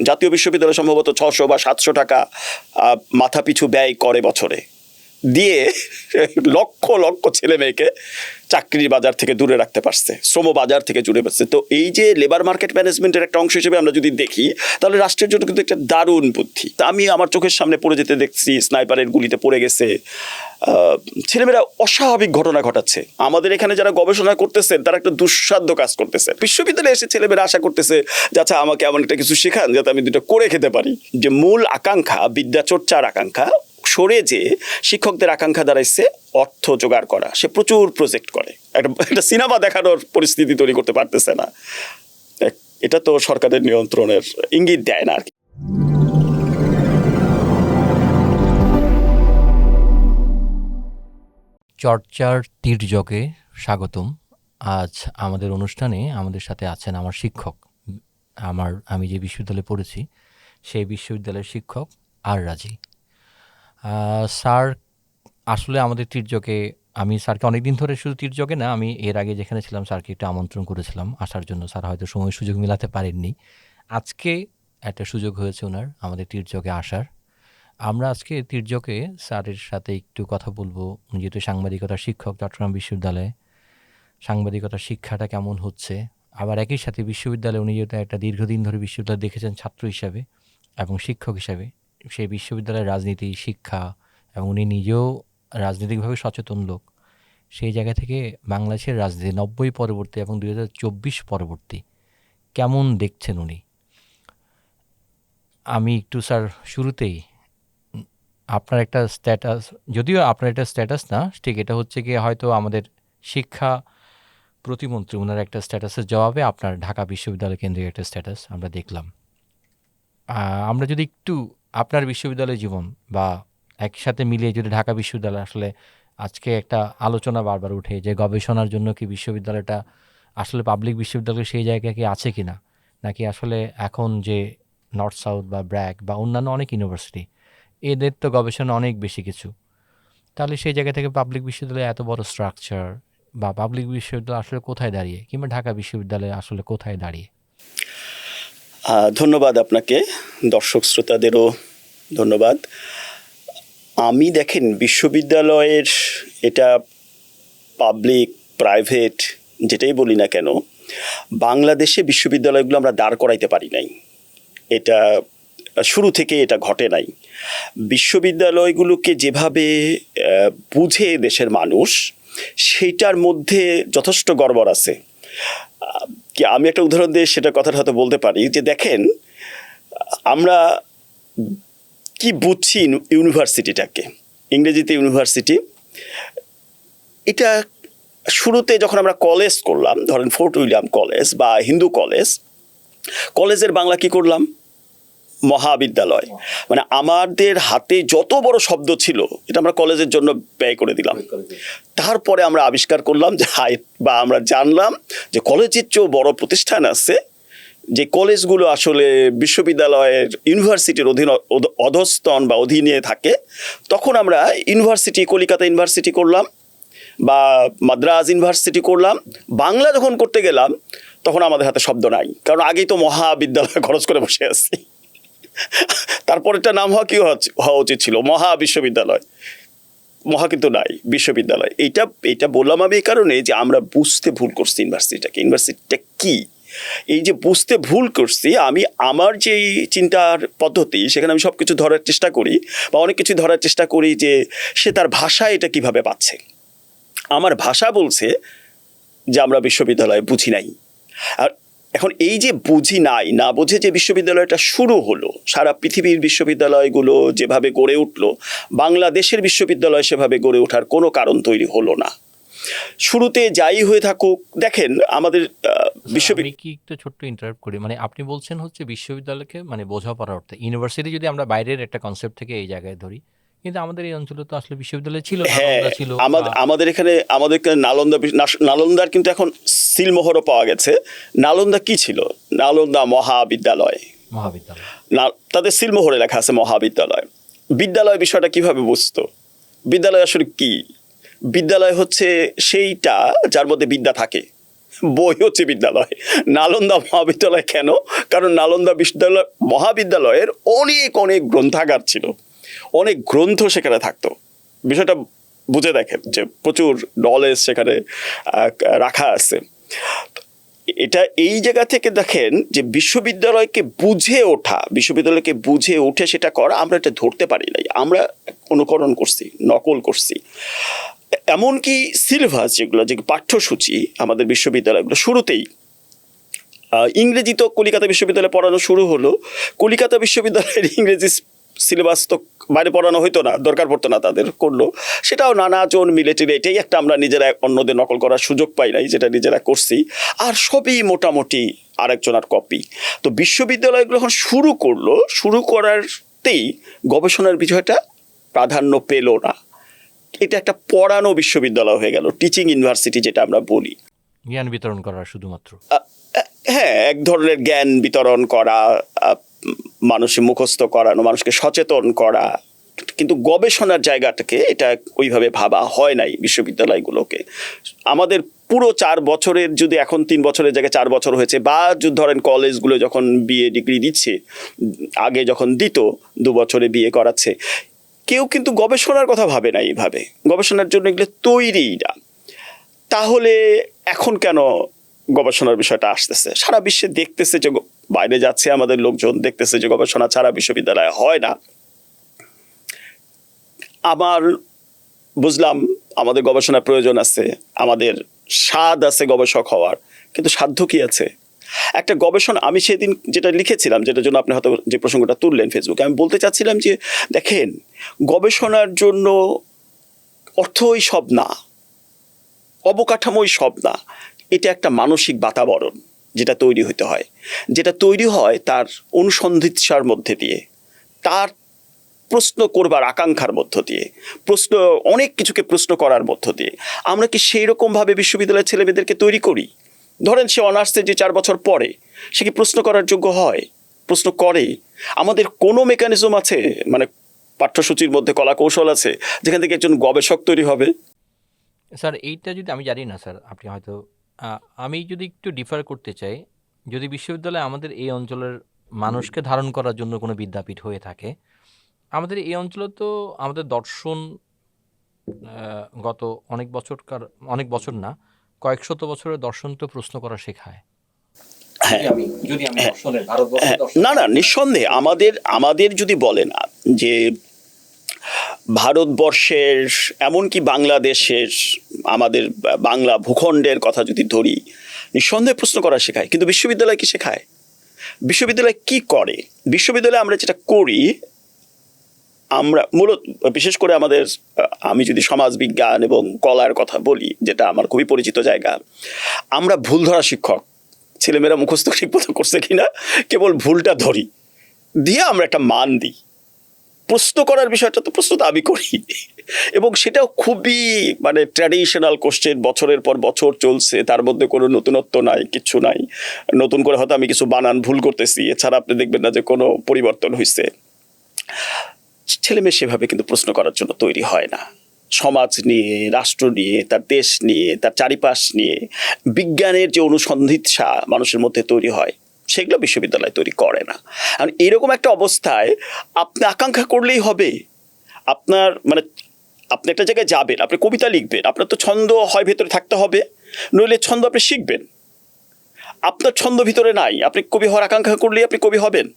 জাতীয় বিশ্ববিদ্যালয় সম্ভবত 600 বা 700 টাকা মাথা পিছু ব্যয় করে বছরে, দিয়ে লক্ষ লক্ষ ছেলে মেয়েকে চাকরির বাজার থেকে দূরে রাখতে পারছে, শ্রম বাজার থেকে জুড়ে পারছে। তো এই যে লেবার মার্কেট ম্যানেজমেন্টের একটা অংশ হিসেবে আমরা যদি দেখি, তাহলে রাষ্ট্রের জন্য কিন্তু একটা দারুণ বুদ্ধি। তা আমি আমার চোখের সামনে পড়ে যেতে দেখছি, স্নাইপারের গুলিতে পড়ে গেছে, ছেলেমেয়েরা অস্বাভাবিক ঘটনা ঘটাচ্ছে। আমাদের এখানে যারা গবেষণা করতেছেন তারা একটা দুঃসাধ্য কাজ করতেছে। বিশ্ববিদ্যালয়ে এসে ছেলেমেয়েরা আশা করতেছে যে আচ্ছা আমাকে এমন একটা কিছু শেখান যাতে আমি দুটো করে খেতে পারি। যে মূল আকাঙ্ক্ষা, বিদ্যা চর্চার আকাঙ্ক্ষা সরে যে শিক্ষকদের আকাঙ্ক্ষা দাঁড়াইছে অর্থ জোগাড় করা। সে প্রচুর প্রজেক্ট করে, একটা সিনেমা দেখানোর পরিস্থিতি তৈরি করতে পারতেছে না। এটা তো সরকারের নিয়ন্ত্রণের ইঙ্গিত দেয় না আর কি। চর্চার তীর্যকে স্বাগতম। আজ আমাদের অনুষ্ঠানে আমাদের সাথে আছেন আমার শিক্ষক, আমি যে বিশ্ববিদ্যালয়ে পড়েছি সেই বিশ্ববিদ্যালয়ের শিক্ষক আর রাজি স্যার। আসলে আমাদের তীর্যকে, আমি স্যারকে অনেকদিন ধরে, শুধু তীর্যকে না, আমি এর আগে যেখানে ছিলাম স্যারকে একটু আমন্ত্রণ করেছিলাম আসার জন্য। স্যার হয়তো সময় সুযোগ মেলাতে পারেননি। আজকে একটা সুযোগ হয়েছে ওনার আমাদের তীর্যকে আসার। আমরা আজকে তীর্যকে স্যারের সাথে একটু কথা বলবো, উনি যেহেতু সাংবাদিকতার শিক্ষক চট্টগ্রাম বিশ্ববিদ্যালয়ে, সাংবাদিকতার শিক্ষাটা কেমন হচ্ছে, আবার একই সাথে বিশ্ববিদ্যালয়ে উনি যেহেতু একটা দীর্ঘদিন ধরে বিশ্ববিদ্যালয় দেখেছেন ছাত্র হিসাবে এবং শিক্ষক হিসাবে, সেই বিশ্ববিদ্যালয়ের রাজনীতি, শিক্ষা, এবং উনি নিজেও রাজনৈতিকভাবে সচেতন লোক, সেই জায়গা থেকে বাংলাদেশের রাজনীতি 90 পরবর্তী এবং 2024 পরবর্তী কেমন দেখছেন উনি। আমি একটু স্যার শুরুতেই আপনার একটা স্ট্যাটাস, যদিও আপনার একটা স্ট্যাটাস না ঠিক, এটা হচ্ছে কি হয়তো আমাদের শিক্ষা প্রতিমন্ত্রী ওনার একটা স্ট্যাটাসের জবাবে আপনার ঢাকা বিশ্ববিদ্যালয় কেন্দ্রিক একটা স্ট্যাটাস আমরা দেখলাম। আমরা যদি একটু আপনার বিশ্ববিদ্যালয় জীবন বা একসাথে মিলিয়ে যদি ঢাকা বিশ্ববিদ্যালয়, আসলে আজকে একটা আলোচনা বারবার উঠে যে গবেষণার জন্য কি বিশ্ববিদ্যালয়টা আসলে পাবলিক বিশ্ববিদ্যালয় সেই জায়গায় কি আছে কিনা, নাকি আসলে এখন যে নর্থ সাউথ বা ব্র্যাক বা অন্যান্য অনেক ইউনিভার্সিটি, এদের তো গবেষণা অনেক বেশি কিছু, তাহলে সেই জায়গা থেকে পাবলিক বিশ্ববিদ্যালয়ে এত বড় স্ট্রাকচার বা পাবলিক বিশ্ববিদ্যালয় আসলে কোথায় দাঁড়িয়ে, কিংবা ঢাকা বিশ্ববিদ্যালয় আসলে কোথায় দাঁড়িয়ে? ধন্যবাদ আপনাকে, দর্শক শ্রোতাদেরও ধন্যবাদ। আমি দেখেন বিশ্ববিদ্যালয়ের, এটা পাবলিক প্রাইভেট যেটাই বলি না কেন, বাংলাদেশে বিশ্ববিদ্যালয়গুলো আমরা দাঁড় করাইতে পারি নাই। এটা শুরু থেকে এটা ঘটে নাই। বিশ্ববিদ্যালয়গুলোকে যেভাবে বুঝে দেশের মানুষ, সেইটার মধ্যে যথেষ্ট গড়বড় আছে। কি আমি একটা উদাহরণ দিয়ে সেটা কথাটা হয়তো বলতে পারি যে দেখেন আমরা কি বুঝছি ইউনিভার্সিটিটাকে, ইংরেজিতে ইউনিভার্সিটি, এটা শুরুতে যখন আমরা কলেজ করলাম, ধরেন ফোর্ট উইলিয়াম কলেজ বা হিন্দু কলেজ, কলেজের বাংলা কি করলাম? মহাবিদ্যালয়। মানে আমাদের হাতে যত বড় শব্দ ছিল এটা আমরা কলেজের জন্য ব্যয় করে দিলাম। তারপরে আমরা আবিষ্কার করলাম যে বা আমরা জানলাম যে কলেজের চেয়েও বড় প্রতিষ্ঠান আছে, যে কলেজগুলো আসলে বিশ্ববিদ্যালয়ের ইউনিভার্সিটির অধস্তন বা অধীনে থাকে। তখন আমরা ইউনিভার্সিটি, কলিকাতা ইউনিভার্সিটি করলাম বা মাদ্রাজ ইউনিভার্সিটি করলাম। বাংলা যখন করতে গেলাম তখন আমাদের হাতে শব্দ নাই, কারণ আগেই তো মহাবিদ্যালয় খরচ করে বসে আছি। তারপরেরটা নাম হওয়া উচিত ছিল মহা বিশ্ববিদ্যালয়। মহা কিন্তু নাই, বিশ্ববিদ্যালয়। এইটা বললাম আমি এই কারণে যে আমরা বুঝতে ভুল করছি ইউনিভার্সিটিটাকে। ইউনিভার্সিটিটা কি, এই যে বুঝতে ভুল করছি, আমি আমার যেই চিন্তার পদ্ধতি সেখানে আমি সব কিছু ধরার চেষ্টা করি বা অনেক কিছু ধরার চেষ্টা করি যে সে তার ভাষা এটা কিভাবে পাচ্ছে। আমার ভাষা বলছে যে আমরা বিশ্ববিদ্যালয় বুঝি নাই। আর এখন এই যে বুঝি নাই, না বুঝে যে বিশ্ববিদ্যালয়টা শুরু হলো, সারা পৃথিবীর বিশ্ববিদ্যালয়গুলো যেভাবে গড়ে উঠলো, বাংলাদেশের বিশ্ববিদ্যালয় সেভাবে গড়ে ওঠার কোনো কারণ তৈরি হলো না। শুরুতে যাই হয়ে থাকুক, দেখেন আমাদের বিশ্ববিদ্যালয় কি, একটু ছোট্ট ইন্টারাপ্ট করি, মানে আপনি বলছেন হচ্ছে বিশ্ববিদ্যালয়কে মানে বোঝাপড়ার অর্থে ইউনিভার্সিটি, যদি আমরা বাইরের একটা কনসেপ্ট থেকে এই জায়গায় ধরি, কিন্তু আমাদের এই অঞ্চলে তো আসলে বিশ্ববিদ্যালয় ছিল, হ্যাঁ, ছিল আমাদের এখানে নালন্দার কিন্তু এখন সিলমোহরও পাওয়া গেছে। নালন্দা কি ছিল? নালন্দা মহাবিদ্যালয়। তাদের সিলমোহরে লেখা আছে মহাবিদ্যালয়। বিদ্যালয় বিষয়টা কিভাবে বুঝতো? বিদ্যালয় আসলে কি? বিদ্যালয় হচ্ছে সেইটা যার মধ্যে বিদ্যা থাকে। বই হচ্ছে বিদ্যালয়। নালন্দা মহাবিদ্যালয় কেন? কারণ নালন্দা বিশ্ববিদ্যালয় মহাবিদ্যালয়ের অনেক অনেক গ্রন্থাগার ছিল, অনেক গ্রন্থ সেখানে থাকতো। বিষয়টা বুঝে দেখেন যে প্রচুর নলেজ সেখানে রাখা আছে। এটা এই জায়গা থেকে দেখেন যে বিশ্ববিদ্যালয়কে বুঝে উঠে সেটা করা, আমরা এটা ধরতে পারি নাই, আমরা অনুকরণ করছি, নকল করছি। এমনকি সিলেবাস যেগুলো, যে পাঠ্যসূচি আমাদের বিশ্ববিদ্যালয়গুলো শুরুতেই ইংরেজি তো কলিকাতা বিশ্ববিদ্যালয়ে পড়ানো শুরু হলো, কলিকাতা বিশ্ববিদ্যালয়ের ইংরেজি সিলেবাস তো বাইরে পড়ানো হইতো না, দরকার পড়তো না, তাদের করলো। সেটাও নানাজন মিলিটারি, এটাই একটা আমরা নিজেরা অন্যদের নকল করার সুযোগ পাই নাই, যেটা নিজেরা করছি। আর সবই মোটামুটি আরেকজনের কপি। তো বিশ্ববিদ্যালয়গুলো যখন শুরু করারতেই গবেষণার বিষয়টা প্রাধান্য পেল না। এটা একটা পড়ানো বিশ্ববিদ্যালয় হয়ে গেল, টিচিং ইউনিভার্সিটি যেটা আমরা বলি। জ্ঞান বিতরণ করার শুধুমাত্র, হ্যাঁ, এক ধরনের জ্ঞান বিতরণ করা, মানুষের মুখস্থ করানো, মানুষকে সচেতন করা, কিন্তু গবেষণার জায়গাটাকে এটা ওইভাবে ভাবা হয় নাই বিশ্ববিদ্যালয়গুলোকে। আমাদের পুরো 4 বছরের, যদি এখন 3 বছরের জায়গায় 4 বছর হয়েছে, বা যদি ধরেন কলেজগুলো যখন বিএ ডিগ্রি দিচ্ছে, আগে যখন দিত 2 বছরে বিএ করাচ্ছে, কেউ কিন্তু গবেষণার কথা ভাবে না এইভাবে, গবেষণার জন্য এগুলো তৈরিই না। তাহলে এখন কেন গবেষণার বিষয়টা আসতেছে? সারা বিশ্বে দেখতেছে যে, বাইরে যাচ্ছে আমাদের লোকজন, দেখতেছে যে গবেষণা ছাড়া বিশ্ববিদ্যালয় হয় না। আমার বুঝলাম আমাদের গবেষণার প্রয়োজন আছে, আমাদের স্বাদ আছে গবেষক হওয়ার, কিন্তু সাধ্য কি আছে? একটা গবেষণা, আমি সেদিন যেটা লিখেছিলাম, যেটার জন্য আপনি হয়তো যে প্রসঙ্গটা তুললেন ফেসবুকে, আমি বলতে চাচ্ছিলাম যে দেখেন, গবেষণার জন্য অর্থই সব না, অবকাঠামোই সব না। এটা একটা মানসিক বাতাবরণ যেটা তৈরি হতে হয়, যেটা তৈরি হয় তার অনুসন্ধিৎসার মধ্যে দিয়ে, তার প্রশ্ন করবার আকাঙ্ক্ষার মধ্য দিয়ে, অনেক কিছুকে প্রশ্ন করার মধ্য দিয়ে। আমরা কি সেই রকমভাবে বিশ্ববিদ্যালয়ের ছেলেমেয়েদেরকে তৈরি করি? ধরেন সে অনার্সে যে 4 বছর পড়ে, সে কি প্রশ্ন করার যোগ্য হয়? প্রশ্ন করে? আমাদের কোনো মেকানিজম আছে, মানে পাঠ্যসূচির মধ্যে কলা কৌশল আছে যেখান থেকে একজন গবেষক তৈরি হবে? স্যার এইটা যদি আমি জানি না স্যার, আপনি হয়তো আমি যদি একটু ডিফার করতে চাই, যদি বিশ্ববিদ্যালয় আমাদের এই অঞ্চলের মানুষকে ধারণ করার জন্য কোনো বিদ্যাপীঠ হয়ে থাকে, আমাদের এই অঞ্চলে তো আমাদের দর্শন গত অনেক বছর না, কয়েক শত বছরের দর্শন তো প্রশ্ন করা শেখায়। যদি আমি দর্শনের ভারতবর্ষের দর্শন, না, নিঃসন্দেহে আমাদের যদি বলেন যে ভারতবর্ষের, এমনকি বাংলাদেশের, আমাদের বাংলা ভূখণ্ডের কথা যদি ধরি, নিঃসন্দেহে প্রশ্ন করা শেখায়। কিন্তু বিশ্ববিদ্যালয় কি শেখায়? বিশ্ববিদ্যালয় কি করে? বিশ্ববিদ্যালয়ে আমরা যেটা করি, আমরা মূলত, বিশেষ করে আমাদের, আমি যদি সমাজবিজ্ঞান এবং কলার কথা বলি, যেটা আমার খুবই পরিচিত জায়গা, আমরা ভুল ধরা শিক্ষক। ছেলেমেয়েরা মুখস্থ ঠিকমতো করছে কিনা কেবল ভুলটা ধরি, দিয়ে আমরা একটা মান দিই। প্রশ্ন করার বিষয়টা তো প্রশ্ন তো আমি করি, এবং সেটাও খুবই মানে ট্র্যাডিশনাল কোশ্চেন, বছরের পর বছর চলছে, তার মধ্যে কোনো নতুনত্ব নাই, কিচ্ছু নাই। নতুন করে হয়তো আমি কিছু বানান ভুল করতেছি, এছাড়া আপনি দেখবেন না যে কোনো পরিবর্তন হয়েছে। ছেলেমেয়ে সেভাবে কিন্তু প্রশ্ন করার জন্য তৈরি হয় না। সমাজ নিয়ে, রাষ্ট্র নিয়ে, তার দেশ নিয়ে, তার চারিপাশ নিয়ে বিজ্ঞানের যে অনুসন্ধিৎসা মানুষের মধ্যে তৈরি হয়, সেগুলো বিশ্ববিদ্যালয় তৈরি করে না। আর এরকম একটা অবস্থায় আপনি আকাঙ্ক্ষা করলেই হবে। আপনার মানে, আপনি একটা জায়গায় যাবেন, আপনি কবিতা লিখবেন, আপনার তো ছন্দ হয় ভেতরে থাকতে হবে, নইলে ছন্দ আপনি শিখবেন। আপনার ছন্দ ভিতরে নাই, আপনি কবি হওয়ার আকাঙ্ক্ষা করলেই আপনি কবি হবেন?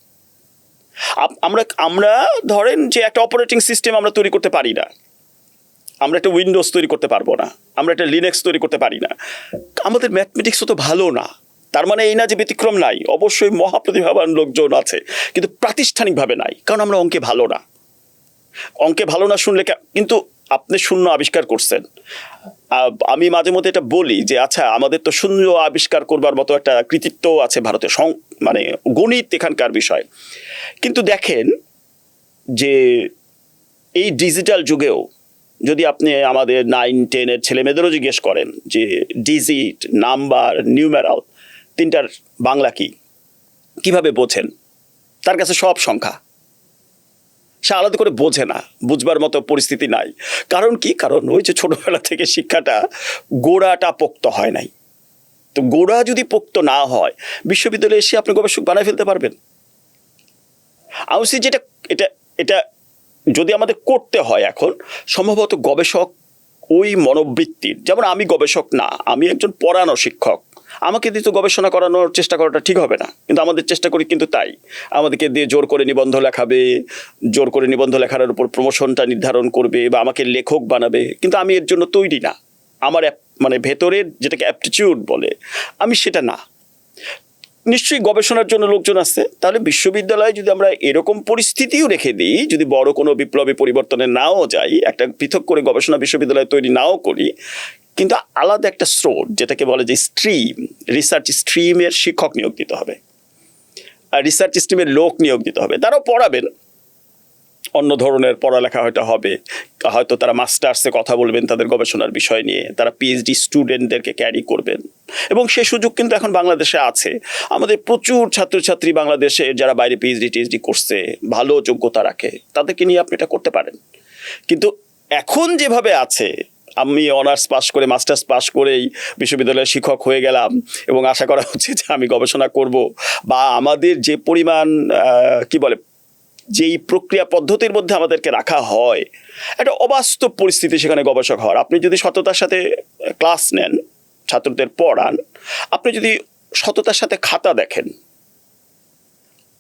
আমরা ধরেন যে একটা অপারেটিং সিস্টেম আমরা তৈরি করতে পারি না, আমরা একটা উইন্ডোজ তৈরি করতে পারবো না, আমরা একটা লিনাক্স তৈরি করতে পারি না। আমাদের ম্যাথমেটিক্সও তো ভালো না, তার মানে এই না যে ব্যতিক্রম নাই, অবশ্যই মহাপ্রতিভাবান লোকজন আছে, কিন্তু প্রাতিষ্ঠানিকভাবে নাই, কারণ আমরা অঙ্কে ভালো না শুনলে। কিন্তু আপনি শূন্য আবিষ্কার করছেন। আমি মাঝে মধ্যে এটা বলি যে আচ্ছা, আমাদের তো শূন্য আবিষ্কার করবার মতো একটা কৃতিত্ব আছে ভারতে, মানে গণিত এখানকার বিষয়। কিন্তু দেখেন যে এই ডিজিটাল যুগেও যদি আপনি আমাদের 9-10 ছেলেমেয়েদেরও জিজ্ঞেস করেন যে ডিজিট, নাম্বার, নিউমেরাল, তিনটার বাংলা কি, কিভাবে বোঝেন, তার কাছে সব সংখ্যা, সে আলাদা করে বোঝে না, বুঝবার মতো পরিস্থিতি নাই। কারণ কি? কারণ ওই যে ছোটবেলা থেকে শিক্ষাটা গোড়াটা পোক্ত হয় নাই, তো গোড়া যদি পোক্ত না হয়, বিশ্ববিদ্যালয়ে এসে আপনি গবেষক বানায় ফেলতে পারবেন? আমি বলছি যেটা এটা এটা যদি আমাদের করতে হয় এখন, সম্ভবত গবেষক ওই মনোবৃত্তির, যেমন আমি গবেষক না, আমি একজন পড়ানো শিক্ষক, আমাকে দিয়ে তো গবেষণা করানোর চেষ্টা করাটা ঠিক হবে না, কিন্তু আমাদের চেষ্টা করি কিন্তু তাই। আমাদেরকে দিয়ে জোর করে নিবন্ধ লেখাবে, জোর করে নিবন্ধ লেখার উপর প্রমোশনটা নির্ধারণ করবে বা আমাকে লেখক বানাবে, কিন্তু আমি এর জন্য তৈরি না। আমার মানে ভেতরের যেটাকে অ্যাপটিটিউড বলে, আমি সেটা না। নিশ্চয়ই গবেষণার জন্য লোকজন আছে, তাহলে বিশ্ববিদ্যালয়ে যদি আমরা এরকম পরিস্থিতিও রেখে দিই, যদি বড় কোনো বিপ্লবী পরিবর্তনে নাও যাই, একটা পৃথক করে গবেষণা বিশ্ববিদ্যালয় তৈরি নাও করি, কিন্তু আলাদা একটা স্রোত, যেটাকে বলে যে স্ট্রিম, রিসার্চ স্ট্রিমের শিক্ষক নিয়োগ দিতে হবে, আর রিসার্চ স্ট্রিমের লোক নিয়োগ দিতে হবে। তারাও পড়াবেন, অন্য ধরনের পড়ালেখা হয়তো হবে, হয়তো তারা মাস্টার্সে কথা বলবেন তাদের গবেষণার বিষয় নিয়ে, তারা পিএইচডি স্টুডেন্টদেরকে ক্যারি করবেন, এবং সে সুযোগ কিন্তু এখন বাংলাদেশে আছে। আমাদের প্রচুর ছাত্রছাত্রী বাংলাদেশে যারা বাইরে পিএইচডি টিএইচডি করছে, ভালো যোগ্যতা রাখে, তাদেরকে নিয়ে আপনি এটা করতে পারেন। কিন্তু এখন যেভাবে আছে, আমি অনার্স পাশ করে মাস্টার্স পাশ করেই বিশ্ববিদ্যালয়ের শিক্ষক হয়ে গেলাম এবং আশা করা হচ্ছে যে আমি গবেষণা করব, বা আমাদের যে পরিমাণ কি বলে, যেই প্রক্রিয়া পদ্ধতির মধ্যে আমাদেরকে রাখা হয়, একটা অবাস্তব পরিস্থিতি সেখানে গবেষক হওয়ার। আপনি যদি সততার সাথে ক্লাস নেন, ছাত্রদের পড়ান, আপনি যদি সততার সাথে খাতা দেখেন,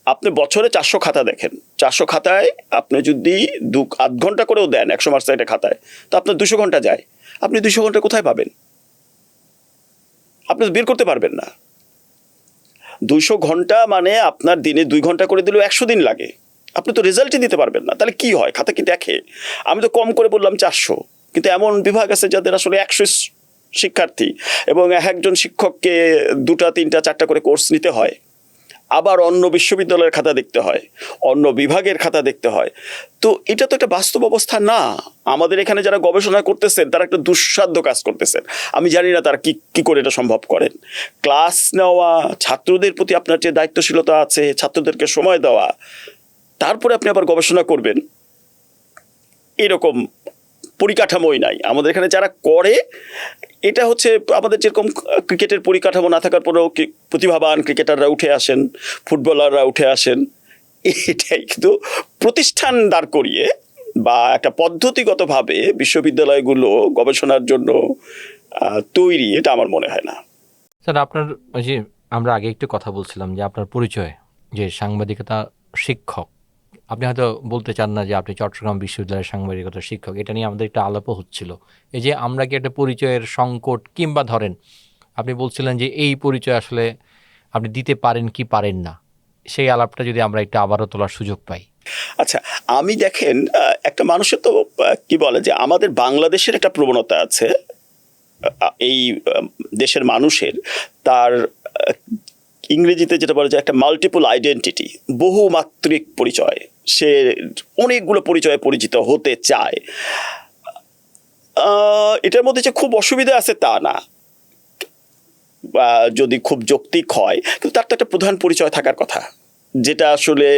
আপনি বছরে 400 খাতা দেখেন, 400 খাতায় আপনি যদি আধ ঘন্টা করেও দেন 100 মার্কস একটা খাতায়, তো আপনার 200 ঘন্টা যায়। আপনি 200 ঘন্টা কোথায় পাবেন? আপনি তো বের করতে পারবেন না। 200 ঘন্টা মানে আপনার দিনে 2 ঘন্টা করে দিলেও 100 দিন লাগে, আপনি তো রেজাল্টই দিতে পারবেন না। তাহলে কি হয়? খাতা কি দেখে? আমি তো কম করে বললাম 400, কিন্তু এমন বিভাগ আছে যাদের আসলে 100 শিক্ষার্থী, এবং একজন শিক্ষককে 2টা 3টা 4টা করে কোর্স নিতে হয়, আবার অন্য বিশ্ববিদ্যালয়ের খাতা দেখতে হয়, অন্য বিভাগের খাতা দেখতে হয়। তো এটা তো একটা বাস্তব অবস্থা না। আমাদের এখানে যারা গবেষণা করতেছেন তারা একটা দুঃসাধ্য কাজ করতেছেন। আমি জানি না তারা কি করে এটা সম্ভব করেন। ক্লাস নেওয়া, ছাত্রদের প্রতি আপনার যে দায়িত্বশীলতা আছে, ছাত্রদেরকে সময় দেওয়া, তারপরে আপনি আবার গবেষণা করবেন, এরকম পরিকাঠামোই নাই আমাদের এখানে। যারা করে এটা হচ্ছে, আমাদের যেরকম ক্রিকেটের পরিকাঠামো না থাকার পরেও প্রতিভাবান ক্রিকেটাররা উঠে আসেন, ফুটবলাররা উঠে আসেন, এটাই। কিন্তু প্রতিষ্ঠান দাঁড় করিয়ে বা একটা পদ্ধতিগতভাবে বিশ্ববিদ্যালয়গুলো গবেষণার জন্য তৈরি, এটা আমার মনে হয় না। স্যার, আপনার ওই যে আমরা আগে একটু কথা বলছিলাম যে আপনার পরিচয় যে সাংবাদিকতা শিক্ষক, আপনি হয়তো বলতে চান না যে আপনি চট্টগ্রাম বিশ্ববিদ্যালয়ের সাংবাদিকতা শিক্ষক, এটা নিয়ে আমাদের একটা আলাপও হচ্ছিল। এই যে আমরা কি একটা পরিচয়ের সংকট, কিংবা ধরেন আপনি বলছিলেন যে এই পরিচয় আসলে আপনি দিতে পারেন কি পারেন না, সেই আলাপটা যদি আমরা একটু আবারও তোলার সুযোগ পাই। আচ্ছা, আমি দেখেন, একটা মানুষের তো কি বলে যে আমাদের বাংলাদেশের একটা প্রবণতা আছে, এই দেশের মানুষের, তার ইংরেজিতে যেটা বলা যায় একটা মাল্টিপল আইডেন্টিটি, বহুমাত্রিক পরিচয়। সে অনেকগুলো পরিচয়ে পরিচিত হতে চায়। এটার মধ্যে যে খুব অসুবিধা আছে তা না, যদি খুব যৌক্তিক হয়, কিন্তু তার তো একটা প্রধান পরিচয় থাকার কথা, যেটা আসলে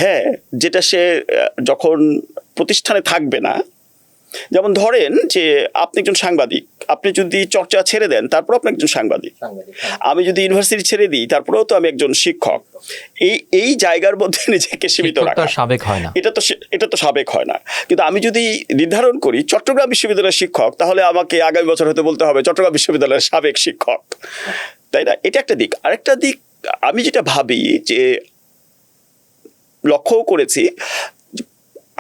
হ্যাঁ, যেটা সে যখন প্রতিষ্ঠানে থাকবে না। যেমন ধরেন যে আপনি একজন সাংবাদিক, আপনি যদি চর্চা ছেড়ে দেন তারপর আপনি একজন সাংবাদিক, আমি যদি ইউনিভার্সিটি ছেড়ে দিই তারপরেও তো আমি একজন শিক্ষক। এই জায়গার মধ্যে নিজেকে সীমিত রাখা সাবেক হয় না, এটা তো সাবেক হয় না। কিন্তু আমি যদি নির্ধারণ করি চট্টগ্রাম বিশ্ববিদ্যালয়ের শিক্ষক, তাহলে আমাকে আগামী বছর হতে বলতে হবে চট্টগ্রাম বিশ্ববিদ্যালয়ের সাবেক শিক্ষক, তাই না? এটা একটা দিক। আরেকটা দিক আমি যেটা ভাবি, যে লক্ষ্য করেছি,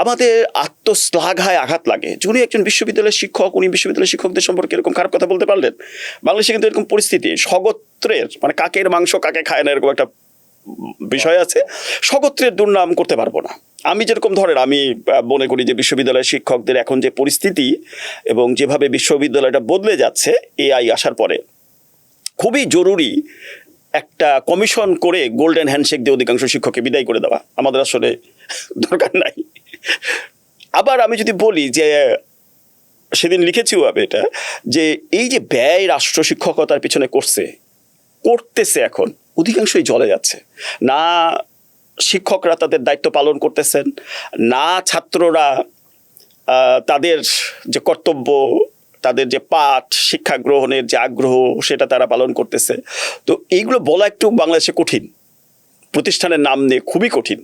আমাদের আত্মশ্লাঘায় আঘাত লাগে। উনি একজন বিশ্ববিদ্যালয়ের শিক্ষক, উনি বিশ্ববিদ্যালয়ের শিক্ষকদের সম্পর্কে এরকম খারাপ কথা বলতে পারলেন। বাংলাদেশে কিন্তু এরকম পরিস্থিতি, স্বগোত্রের মানে কাকের মাংস কাকে খায় না, এরকম একটা বিষয় আছে। স্বগোত্রের দুর্নাম করতে পারবো না। আমি যেরকম ধরেন, আমি মনে করি যে বিশ্ববিদ্যালয়ের শিক্ষকদের এখন যে পরিস্থিতি এবং যেভাবে বিশ্ববিদ্যালয়টা বদলে যাচ্ছে এআই আসার পরে, খুবই জরুরি একটা কমিশন করে গোল্ডেন হ্যান্ডশেক দিয়ে অধিকাংশ শিক্ষককে বিদায় করে দেওয়া। আমাদের আসলে দরকার নাই। আবার আমি যদি বলি যে সেদিন লিখেছিও আমি এটা, যে এই যে ব্যয় রাষ্ট্র শিক্ষকতার পিছনে করতেছে এখন অধিকাংশই জলে যাচ্ছে না। শিক্ষকরা তাদের দায়িত্ব পালন করতেছেন না, ছাত্ররা তাদের যে কর্তব্য তাদের যে পাঠ শিক্ষা গ্রহণের যে আগ্রহ সেটা তারা পালন করতেছে। তো এইগুলো বলা একটু বাংলাদেশে কঠিন, প্রতিষ্ঠানের নাম নিয়ে খুবই কঠিন।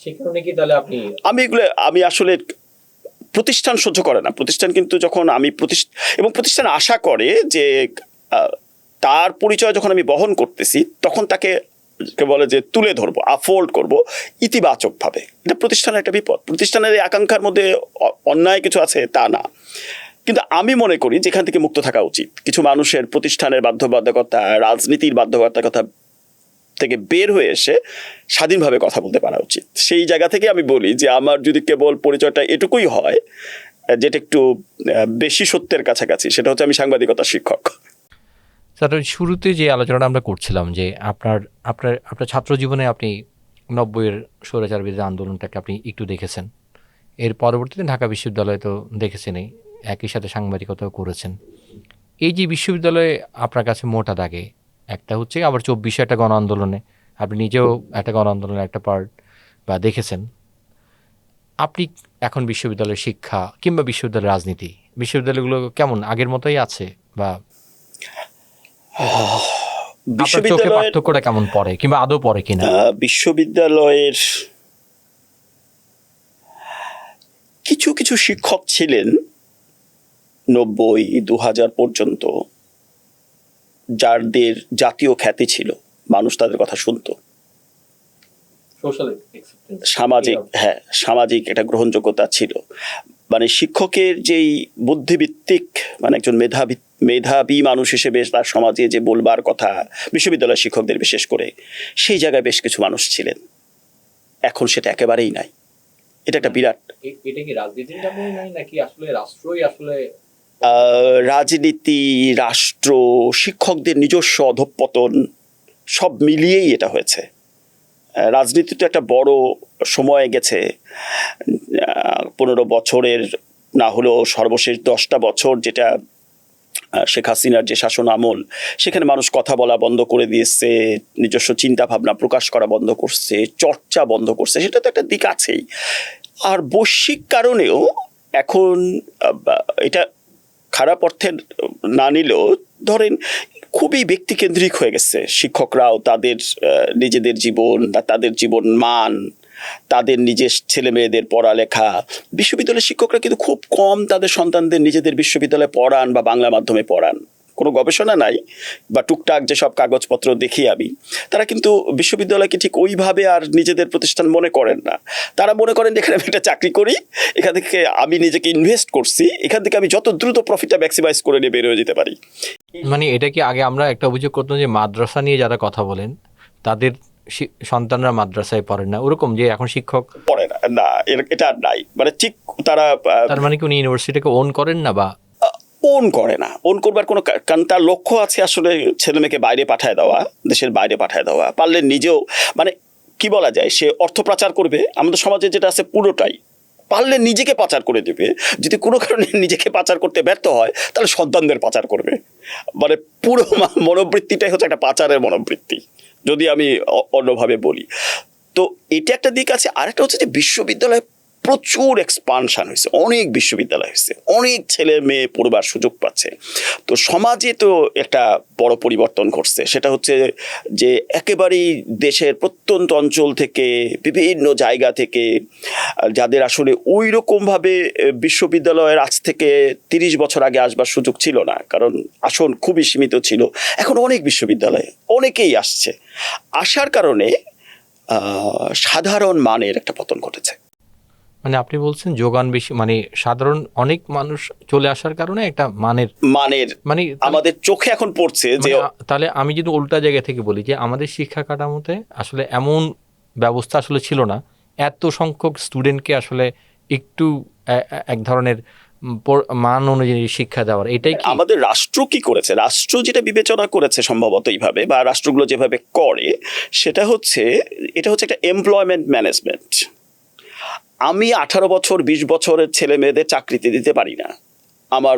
সেই কারণে কি তাহলে আপনি আমি আসলে প্রতিষ্ঠান সহ্য করে না। প্রতিষ্ঠান কিন্তু যখন আমি প্রতিষ্ঠান আশা করে যে তার পরিচয় যখন আমি বহন করতেছি তখন তাকে বলে যে তুলে ধরবো, আফোল্ড করব ইতিবাচকভাবে। এটা প্রতিষ্ঠানের একটা বিপদ। প্রতিষ্ঠানের এই আকাঙ্ক্ষার মধ্যে অন্যায় কিছু আছে তা না, কিন্তু আমি মনে করি যেখান থেকে মুক্ত থাকা উচিত। কিছু মানুষের প্রতিষ্ঠানের বাধ্যবাধকতা, রাজনীতির বাধ্যবাধকতা থেকে বের হয়ে এসে স্বাধীনভাবে কথা বলতে পারা উচিত। সেই জায়গা থেকে আমি বলি যে আমার যদি কেবল পরিচয়টা এটুকুই হয় যেটা একটু বেশি সত্যের কাছাকাছি, সেটা হচ্ছে আমি সাংবাদিকতা শিক্ষক। স্যার, শুরুতে যে আলোচনাটা আমরা করছিলাম যে আপনার আপনার আপনার ছাত্র জীবনে আপনি 90-এর স্বৈরাচার বিরোধী আন্দোলনটাকে আপনি একটু দেখেছেন, এর পরবর্তীতে ঢাকা বিশ্ববিদ্যালয়ে তো দেখেছেনই, একই সাথে সাংবাদিকতাও করেছেন। এই যে বিশ্ববিদ্যালয়ে আপনার কাছে মোটা দাগে একটা হচ্ছে, আবার 24-এ একটা গণ আন্দোলনে আপনি নিজেও একটা গণ আন্দোলনের একটা পার্ট বা দেখেছেন। আপনি এখন বিশ্ববিদ্যালয়ের শিক্ষা কিংবা বিশ্ববিদ্যালয়ের রাজনীতি, বিশ্ববিদ্যালয়গুলো কেমন আগের মতোই আছে, বা আপনার চোখে পার্থক্যটা কেমন পড়ে কিংবা আদৌ পড়ে কিনা? বিশ্ববিদ্যালয়ের কিছু কিছু শিক্ষক ছিলেন 90-2000 পর্যন্ত, যাদের জাতীয় খ্যাতি ছিল, মানুষ তাদের কথা শুনতো, সামাজিক একটা গ্রহণযোগ্যতা ছিল। মানে শিক্ষকের যেই বুদ্ধিভিত্তিক, মানে একজন মেধাবী মানুষ হিসেবে তার সমাজে যে বলবার কথা, বিশ্ববিদ্যালয়ের শিক্ষকদের বিশেষ করে, সেই জায়গায় বেশ কিছু মানুষ ছিলেন। এখন সেটা একেবারেই নাই। এটা একটা বিরাট, এটা কি রাজনীতির কারণে নাই নাকি আসলে রাষ্ট্রই আসলে রাজনীতি, রাষ্ট্র, শিক্ষকদের নিজস্ব অধঃপতন সব মিলিয়েই এটা হয়েছে। রাজনীতি তো একটা বড় সময় গেছে, 15 বছরের না হলেও সর্বশেষ 10টা বছর, যেটা শেখ হাসিনার যে শাসন আমল, সেখানে মানুষ কথা বলা বন্ধ করে দিয়েছে, নিজস্ব চিন্তা ভাবনা প্রকাশ করা বন্ধ করছে, চর্চা বন্ধ করছে। সেটা তো একটা দিক আছেই। আর বৈশ্বিক কারণেও এখন এটা খারাপ অর্থে না নিলেও ধরেন খুবই ব্যক্তিকেন্দ্রিক হয়ে গেছে। শিক্ষকরাও তাদের নিজেদের জীবন বা তাদের জীবন মান, তাদের নিজের ছেলে মেয়েদের পড়ালেখা, বিশ্ববিদ্যালয়ের শিক্ষকরা কিন্তু খুব কম তাদের সন্তানদের নিজেদের বিশ্ববিদ্যালয়ে পড়ান বা বাংলা মাধ্যমে পড়ান। কোনো গবেষণা নাই বা টুকটাক যেসব কাগজপত্র দেখি আমি, তারা কিন্তু বিশ্ববিদ্যালয়কে ঠিক ওইভাবে আর নিজেদের প্রতিষ্ঠান মনে করেন না। তারা মনে করেন এখানে আমি একটা চাকরি করি, এখান থেকে আমি নিজেকে ইনভেস্ট করছি, এখান থেকে আমি যত দ্রুত প্রফিটটা ম্যাক্সিমাইজ করে নিয়ে বের হয়ে যেতে পারি। মানে এটা কি আগে আমরা একটা অভিযোগ করতাম যে মাদ্রাসা নিয়ে যারা কথা বলেন তাদের সন্তানরা মাদ্রাসায় পড়েন না, ওরকম যে এখন শিক্ষক পড়ে না, না এটা আর নাই। মানে ঠিক তারা, তার মানে কি উনি ইউনিভার্সিটিকে ওন করেন না বা ওন করে না? ওন করবার কোনো, কারণ তার লক্ষ্য আছে আসলে ছেলে মেয়েকে বাইরে পাঠায় দেওয়া, দেশের বাইরে পাঠায় দেওয়া। পারলে নিজেও, মানে কি বলা যায়, সে অর্থ পাচার করবে। আমাদের সমাজে যেটা আছে পুরোটাই পারলে নিজেকে পাচার করে দেবে। যদি কোনো কারণে নিজেকে পাচার করতে ব্যর্থ হয় তাহলে সন্তানদের পাচার করবে। মানে পুরো মনোবৃত্তিটাই হচ্ছে একটা পাচারের মনোবৃত্তি, যদি আমি অন্যভাবে বলি। তো এটা একটা দিক আছে। আরেকটা হচ্ছে যে বিশ্ববিদ্যালয়ে প্রচুর এক্সপানশন হয়েছে, অনেক বিশ্ববিদ্যালয় হয়েছে, অনেক ছেলে মেয়ে পড়বার সুযোগ পাচ্ছে। তো সমাজে তো একটা বড় পরিবর্তন ঘটছে। সেটা হচ্ছে যে একেবারেই দেশের প্রত্যন্ত অঞ্চল থেকে, বিভিন্ন জায়গা থেকে, যাদের আসলে ওই রকমভাবে বিশ্ববিদ্যালয়ের আজ থেকে 30 বছর আগে আসবার সুযোগ ছিল না, কারণ আসন খুবই সীমিত ছিল। এখন অনেক বিশ্ববিদ্যালয়ে অনেকেই আসছে। আসার কারণে সাধারণ মানের একটা পতন ঘটেছে। মানে আপনি বলছেন যোগান বেশি, মানে সাধারণ অনেক মানুষ চলে আসার কারণে একটা মানের মানে আমাদের চোখে এখন পড়ছে যে, তাহলে আমি যদি উল্টা জায়গা থেকে বলি যে আমাদের শিক্ষা কাঠামোতে আসলে এমন ব্যবস্থা আসলে ছিল না এত সংখ্যক স্টুডেন্টকে আসলে একটু এক ধরনের মান অনুযায়ী শিক্ষা দেওয়ার। এটাই কি আমাদের রাষ্ট্র কি করেছে? রাষ্ট্র যেটা বিবেচনা করেছে সম্ভবত এইভাবে, বা রাষ্ট্রগুলো যেভাবে করে, সেটা হচ্ছে, এটা হচ্ছে একটা এমপ্লয়মেন্ট ম্যানেজমেন্ট। আমি 18 বছর 20 বছরের ছেলে মেয়েদের চাকরিতে দিতে পারি না, আমার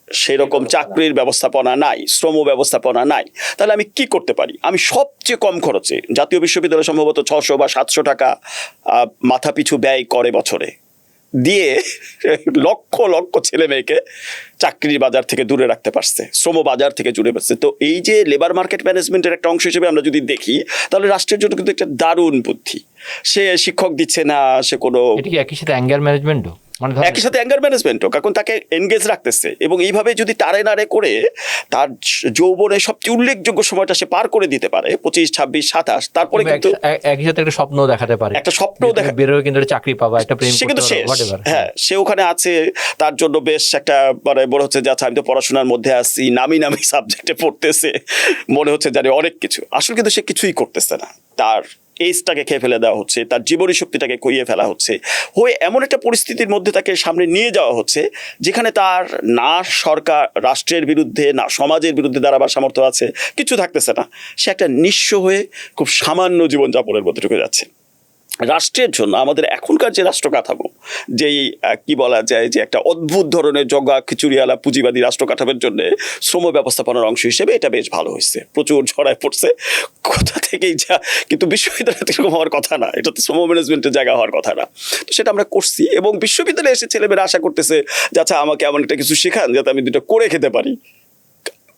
সেরকম চাকরির ব্যবস্থাপনা নাই, শ্রম ব্যবস্থাপনা নাই। তাহলে আমি কি করতে পারি? আমি সবচেয়ে কম খরচে, জাতীয় বিশ্ববিদ্যালয় সম্ভবত 600 বা 700 টাকা মাথা পিছু ব্যয় করে বছরে, দিয়ে লক্ষ লক্ষ ছেলে মেয়েকে চাকরির বাজার থেকে দূরে রাখতে পারছে, শ্রম বাজার থেকে জুড়ে পারছে। তো এই যে লেবার মার্কেট ম্যানেজমেন্টের একটা অংশ হিসেবে আমরা যদি দেখি, তাহলে রাষ্ট্রের জন্য কিন্তু একটা দারুণ বুদ্ধি। সে শিক্ষক দিচ্ছে না, সে কোনো এটা কি একই সাথে অ্যাঙ্গার ম্যানেজমেন্টও, মানে ধরেন একই সাথে অ্যাঙ্গার ম্যানেজমেন্টও, কারণ তাকে এনগেজ রাখতেছে। এবং এইভাবে যদি তারে নাড়ে করে তার যৌবনের সবচেয়ে উল্লেখযোগ্য সময়টা সে পার করে দিতে পারে, 25, 26, 27, তারপরে কিংবা কিন্তু একই সাথে একটা স্বপ্ন দেখাতে পারে, একটা স্বপ্ন যে তুমি বেরোয় কিন্তু একটা চাকরি পাবা, একটা প্রেম সে কিন্তু করতে শেষ। পারবা, whatever। হ্যাঁ, সে ওখানে আছে, তার জন্য বেশ একটা মানে মনে হচ্ছে যে আচ্ছা আমি তো পড়াশোনার মধ্যে আছি, নামি নামি সাবজেক্টে পড়তেছে, মনে হচ্ছে জানি অনেক কিছু। আসলে কিন্তু সে কিছুই করতেছে না, তার এইজটাকে খেয়ে ফেলে দেওয়া হচ্ছে, তার জীবনী শক্তিটাকে কইয়ে ফেলা হচ্ছে, হয়ে এমন একটা পরিস্থিতির মধ্যে তাকে সামনে নিয়ে যাওয়া হচ্ছে যেখানে তার না সরকার রাষ্ট্রের বিরুদ্ধে না সমাজের বিরুদ্ধে দাঁড়াবার সামর্থ্য আছে, কিছু থাকতেছে না। সে একটা নিঃস্ব হয়ে খুব সামান্য জীবনযাপনের মধ্যে ঢুকে যাচ্ছে। রাষ্ট্রের জন্য আমাদের এখনকার যে রাষ্ট্র কাঠামো, যেই কি বলা যায় যে একটা অদ্ভুত ধরনের জগা খিচুড়িওয়ালা পুঁজিবাদী রাষ্ট্র কাঠামোর জন্য শ্রম ব্যবস্থাপনার অংশ হিসেবে এটা বেশ ভালো হয়েছে, প্রচুর ছড়ায় পড়ছে কোথা থেকেই যা। কিন্তু বিশ্ববিদ্যালয় এরকম হওয়ার কথা না, এটা তো শ্রম ম্যানেজমেন্টের জায়গা হওয়ার কথা না। তো সেটা আমরা করছি, এবং বিশ্ববিদ্যালয়ে এসে ছেলেমেয়েরা আশা করতেছে যে আচ্ছা আমাকে এমন একটা কিছু শেখান যাতে আমি দুটো করে খেতে পারি।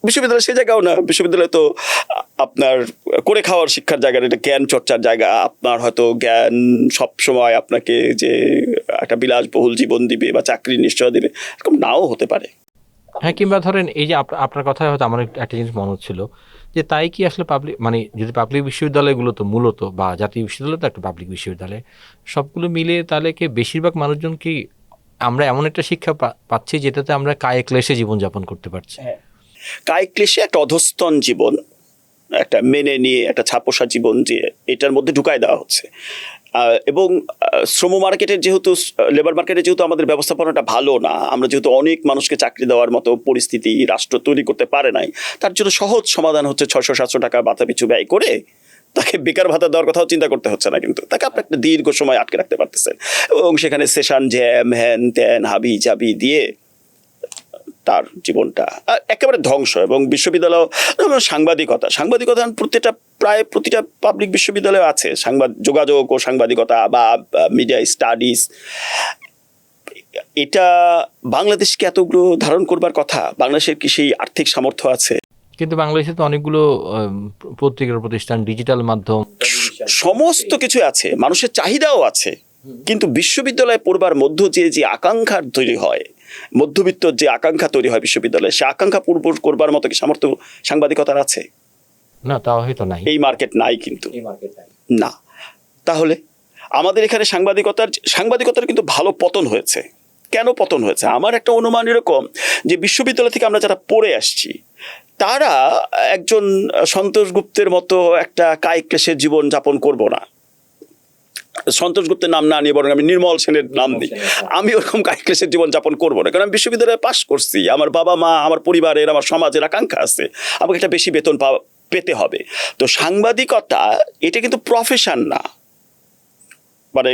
বিশ্ববিদ্যালয় সে জায়গাও না, বিশ্ববিদ্যালয় তো আপনার করে খাওয়ার শিক্ষার জায়গা, এটা জ্ঞান চর্চার জায়গা। আপনার হয়তো জ্ঞান সব সময় আপনাকে যে একটা বিলাসবহুল জীবন দিবে বা চাকরির নিশ্চয় দিবে, এরকম নাও হতে পারে। হ্যাঁ, কিংবা ধরেন এই যে আপনার কথায় হয়তো আমার একটা জিনিস মনে হচ্ছিল যে তাই কি আসলে পাবলিক, মানে যদি পাবলিক বিশ্ববিদ্যালয়গুলো তো মূলত, বা জাতীয় বিশ্ববিদ্যালয় তো একটা পাবলিক বিশ্ববিদ্যালয়, সবগুলো মিলে তাহলে কি বেশিরভাগ মানুষজন কি আমরা এমন একটা শিক্ষা পাচ্ছি যেটাতে আমরা কায়ে ক্লেশে জীবনযাপন করতে পারছি? কায়িক ক্লেশে একটা অধস্তন জীবন, একটা মেনে নিয়ে একটা ছাপোষা জীবন যে এটার মধ্যে ঢুকায় দেওয়া হচ্ছে। এবং শ্রম মার্কেটের যেহেতু লেবার মার্কেটে যেহেতু আমাদের ব্যবস্থাপনাটা ভালো না, আমরা যেহেতু অনেক মানুষকে চাকরি দেওয়ার মতো পরিস্থিতি রাষ্ট্র তৈরি করতে পারে নাই, তার জন্য সহজ সমাধান হচ্ছে 600-700 টাকা ভাতা পিছু ব্যয় করে তাকে বেকার ভাতা দেওয়ার কথাও চিন্তা করতে হচ্ছে না, কিন্তু তাকে আপনি একটা দীর্ঘ সময় আটকে রাখতে পারতেছেন, এবং সেখানে সেশন জ্যাম হ্যান ত্যান হাবি জাবি দিয়ে তার জীবনটা একেবারে ধ্বংস। এবং বিশ্ববিদ্যালয় সাংবাদিকতা প্রায় প্রতিটা পাবলিক বিশ্ববিদ্যালয়ে আছে যোগাযোগ ও সাংবাদিকতা বা মিডিয়া স্টাডিজ। এটা বাংলাদেশকে এতগুলো ধারণ করবার কথা, বাংলাদেশের কি সেই আর্থিক সামর্থ্য আছে? কিন্তু বাংলাদেশে তো অনেকগুলো পত্রিকার প্রতিষ্ঠান, ডিজিটাল মাধ্যম, সমস্ত কিছু আছে, মানুষের চাহিদাও আছে, কিন্তু বিশ্ববিদ্যালয়ে পড়বার মধ্য যে আকাঙ্ক্ষার তৈরি হয়, মধ্যবিত্ত যে আকাঙ্ক্ষা তৈরি হয় বিশ্ববিদ্যালয়ে, সে আকাঙ্ক্ষা পূরণ করবার মতো কি সামর্থ্য সাংবাদিকতার আছে? না, তাও হয়তো নাই, এই মার্কেট নাই, কিন্তু না। তাহলে আমাদের এখানে সাংবাদিকতার কিন্তু ভালো পতন হয়েছে। কেন পতন হয়েছে? আমার একটা অনুমান এরকম যে বিশ্ববিদ্যালয় থেকে আমরা যারা পড়ে আসছি, তারা একজন সন্তোষ গুপ্তের মতো একটা কায়িক ক্লেশের জীবন যাপন করব না। সন্তোষ গুপ্তের নাম না নিয়ে বরং আমি নির্মল সেনের নাম দিই। আমি ওরকম কায়িক ক্লেশের জীবন যাপন করবো না, কারণ আমি বিশ্ববিদ্যালয়ে পাশ করছি, আমার বাবা মা, আমার পরিবারের, আমার সমাজের আকাঙ্ক্ষা আছে, আমাকে একটা বেশি বেতন পেতে হবে। তো সাংবাদিকতা এটা কিন্তু প্রফেশন না, মানে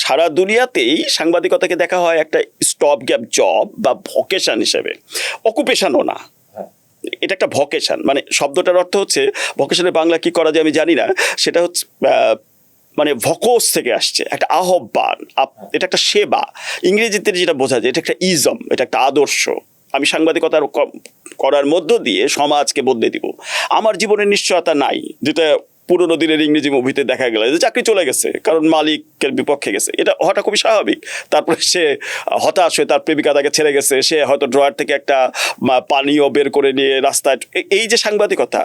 সারা দুনিয়াতেই সাংবাদিকতাকে দেখা হয় একটা স্টপ গ্যাপ জব বা ভকেশন হিসেবে, অকুপেশনও না, এটা একটা ভকেশন। মানে শব্দটার অর্থ হচ্ছে, ভকেশনের বাংলা কি করা যায় আমি জানি না, সেটা হচ্ছে মানে ভকোস থেকে আসছে, একটা আহ্বান, এটা একটা সেবা। ইংরেজিতে যেটা বোঝা যায়, এটা একটা ইজম, এটা একটা আদর্শ। আমি সাংবাদিকতার করার মধ্য দিয়ে সমাজকে বদলে দিব। আমার জীবনের নিশ্চয়তা নাই, যেটা পুরোনো দিনের ইংরেজি মুভিতে দেখা গেল যে চাকরি চলে গেছে কারণ মালিকের বিপক্ষে গেছে, এটা হওয়াটা খুবই স্বাভাবিক। তারপরে সে হতাশ হয়ে তার প্রেমিকা তাকে ছেড়ে গেছে, সে হয়তো ড্রয়ার থেকে একটা পানীয় বের করে নিয়ে রাস্তায়, এই যে সাংবাদিকতা,